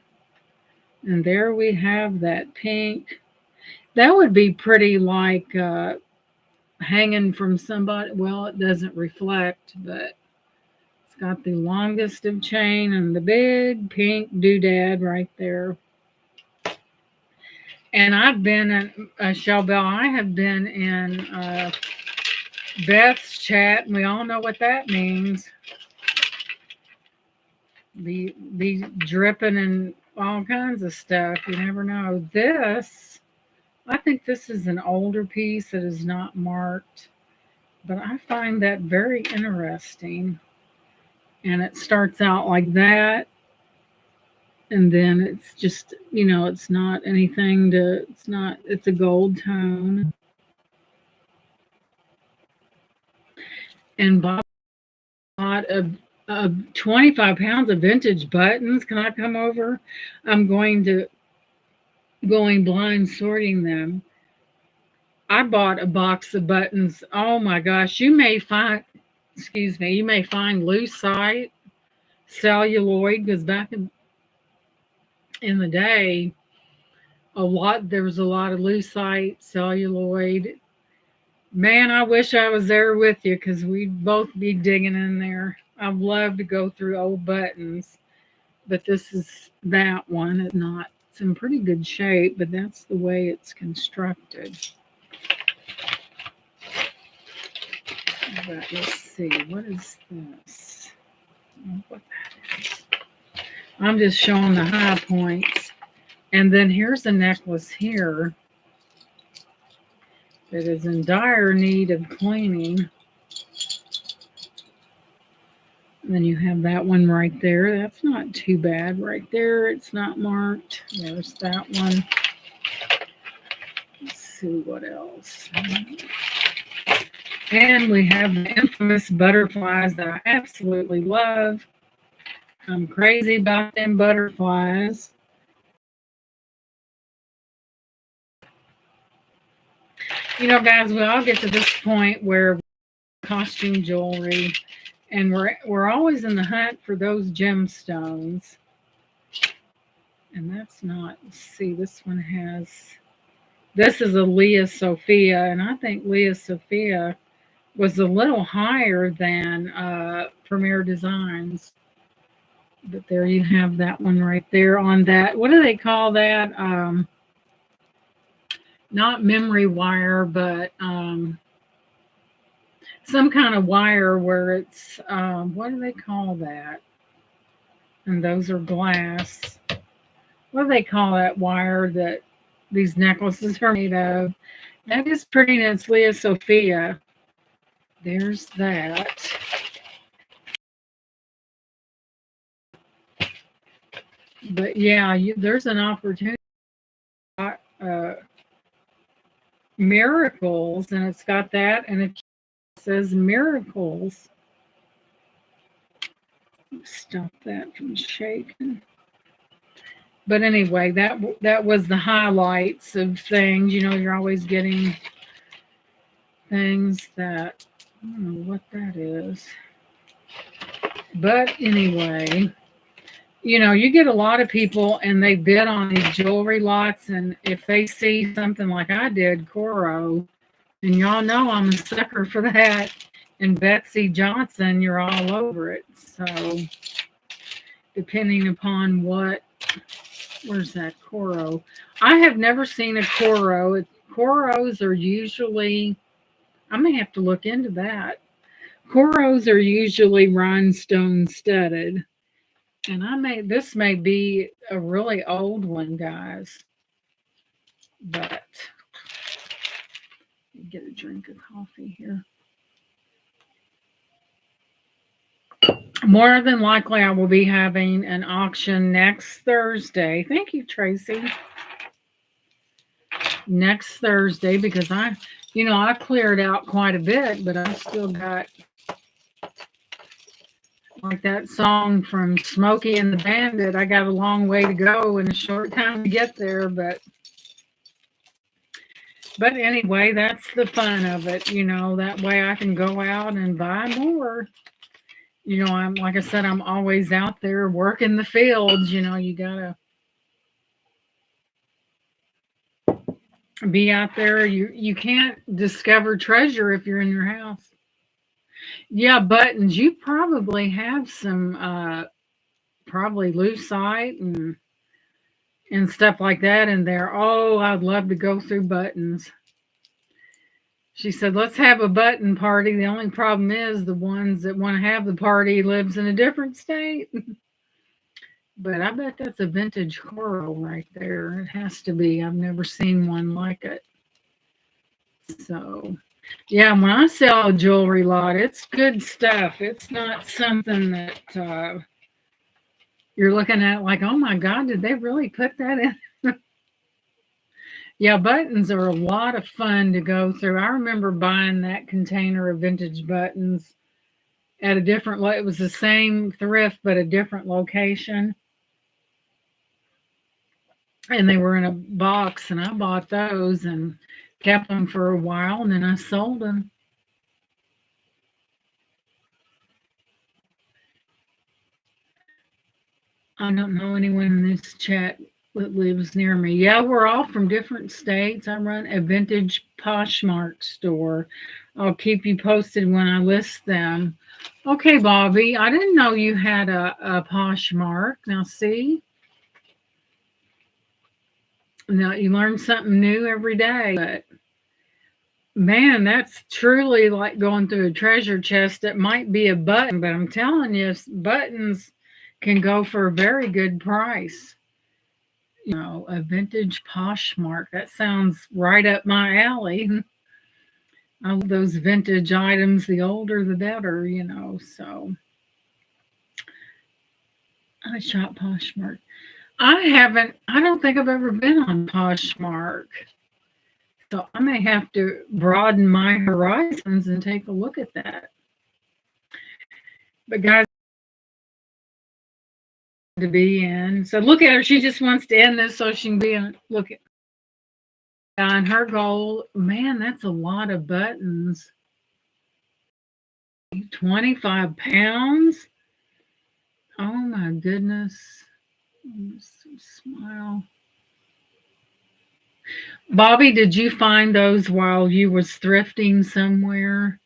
And there we have that pink. That would be pretty like hanging from somebody. Well, it doesn't reflect, but it's got the longest of chain and the big pink doodad right there. And I've been in Shell Bell. I have been in Beth's chat, and we all know what that means. Be dripping and all kinds of stuff. You never know. I think this is an older piece that is not marked, but I find that very interesting. And it starts out like that, and then it's just, it's not anything it's a gold tone. And Bob bought a 25 pounds of vintage buttons. Can I come over? I'm going blind sorting them. I bought a box of buttons. Oh my gosh, you may find lucite, celluloid, because back in the day, there was a lot of lucite, celluloid. Man, I wish I was there with you because we'd both be digging in there. I'd love to go through old buttons, but that one. It's in pretty good shape, but that's the way it's constructed. But let's see, what is this? What that is. I'm just showing the high points. And then here's a necklace here that is in dire need of cleaning. And then you have that one right there. That's not too bad right there. It's not marked. There's that one. Let's see what else. And we have the infamous butterflies that I absolutely love. I'm crazy about them butterflies. Guys, we all get to this point where costume jewelry, and we're always in the hunt for those gemstones. And that's not. Let's see, this is a Leah Sophia, and I think Leah Sophia was a little higher than Premier Designs. But there you have that one right there on that. What do they call that? Not memory wire, but some kind of wire where it's, what do they call that? And those are glass. What do they call that wire that these necklaces are made of? That is pretty, and it's Leah Sophia. There's that. But yeah, there's an opportunity. Miracles, and it's got that, and it says miracles. Stop that from shaking. But anyway, that was the highlights of things. You're always getting things that I don't know what that is. But anyway, you get a lot of people and they bid on these jewelry lots, and if they see something like I did, Coro, And y'all know I'm a sucker for that. And Betsy Johnson, you're all over it. So, depending upon where's that Coro? I have never seen a Coro. Coros are usually, I may have to look into that. Coros are usually rhinestone studded. And this may be a really old one, guys. But get a drink of coffee here. More than likely, I will be having an auction next Thursday. Thank you, Tracy. Next Thursday, because I cleared out quite a bit, but I still got like that song from Smokey and the Bandit. I got a long way to go and a short time to get there, but anyway, that's the fun of it. That way I can go out and buy more. I'm like I said, I'm always out there working the fields. You gotta be out there. You can't discover treasure if you're in your house. Yeah, buttons. You probably have some probably lucite and stuff like that in there. Oh, I'd love to go through buttons. She said, let's have a button party. The only problem is the ones that want to have the party lives in a different state. But I bet that's a vintage coral right there. It has to be. I've never seen one like it. So, yeah, when I sell a jewelry lot, it's good stuff. It's not something that you're looking at like, oh my God, did they really put that in? Yeah, buttons are a lot of fun to go through. I remember buying that container of vintage buttons at a different, it was the same thrift, but a different location. And they were in a box, and I bought those and kept them for a while, and then I sold them. I don't know anyone in this chat that lives near me. Yeah, we're all from different states. I run a vintage Poshmark store. I'll keep you posted when I list them. Okay, Bobby, I didn't know you had a Poshmark. Now, see, now you learn something new every day. But man, that's truly like going through a treasure chest. It might be a button, but I'm telling you, buttons can go for a very good price. A vintage Poshmark. That sounds right up my alley. I love those vintage items. The older, the better. So I shop Poshmark. I don't think I've ever been on Poshmark. So I may have to broaden my horizons and take a look at that. But guys, to be in. So look at her. She just wants to end this so she can be in. Look at on her goal. Man, that's a lot of buttons. 25 pounds. Oh my goodness. Smile. Bobby, did you find those while you was thrifting somewhere?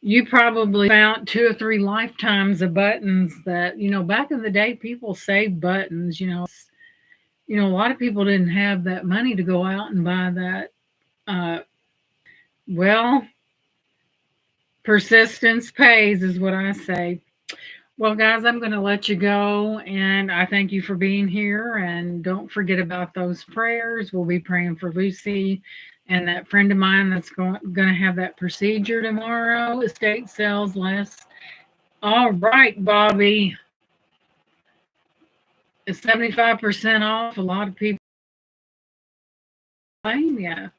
You probably found 2 or 3 lifetimes of buttons that, back in the day, people saved buttons. A lot of people didn't have that money to go out and buy that. Uh, well, persistence pays is what I say. Well, guys, I'm going to let you go, and I thank you for being here. And don't forget about those prayers. We'll be praying for Lucy and that friend of mine that's going to have that procedure tomorrow. Estate sales less. All right, Bobby. It's 75% off. A lot of people blame you.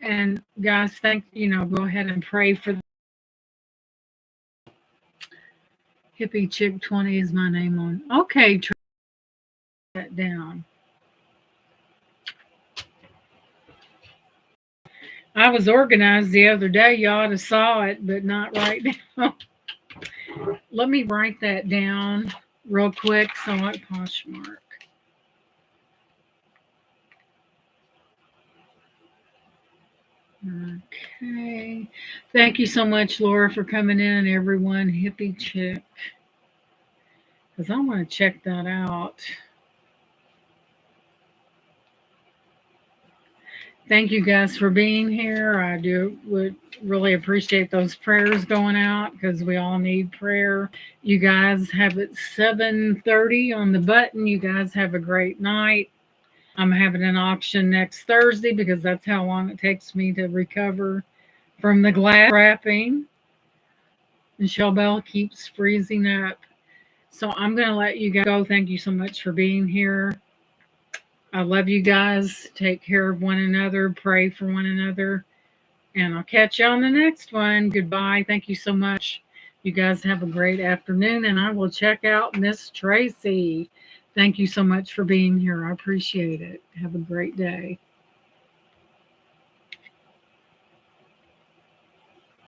And guys, go ahead and pray for Hippie Chick 20 is my name on. Okay, try that down. I was organized the other day. You ought to saw it, but not right now. Let me write that down real quick. So what Poshmark? Okay. Thank you so much, Laura, for coming in, everyone. Hippie chick. Because I want to check that out. Thank you guys for being here. I do would really appreciate those prayers going out because we all need prayer. You guys have it 7:30 on the button. You guys have a great night. I'm having an auction next Thursday because that's how long it takes me to recover from the glass wrapping. Michelle Bell keeps freezing up. So I'm going to let you go. Thank you so much for being here. I love you guys. Take care of one another. Pray for one another. And I'll catch you on the next one. Goodbye. Thank you so much. You guys have a great afternoon. And I will check out Miss Tracy. Thank you so much for being here. I appreciate it. Have a great day.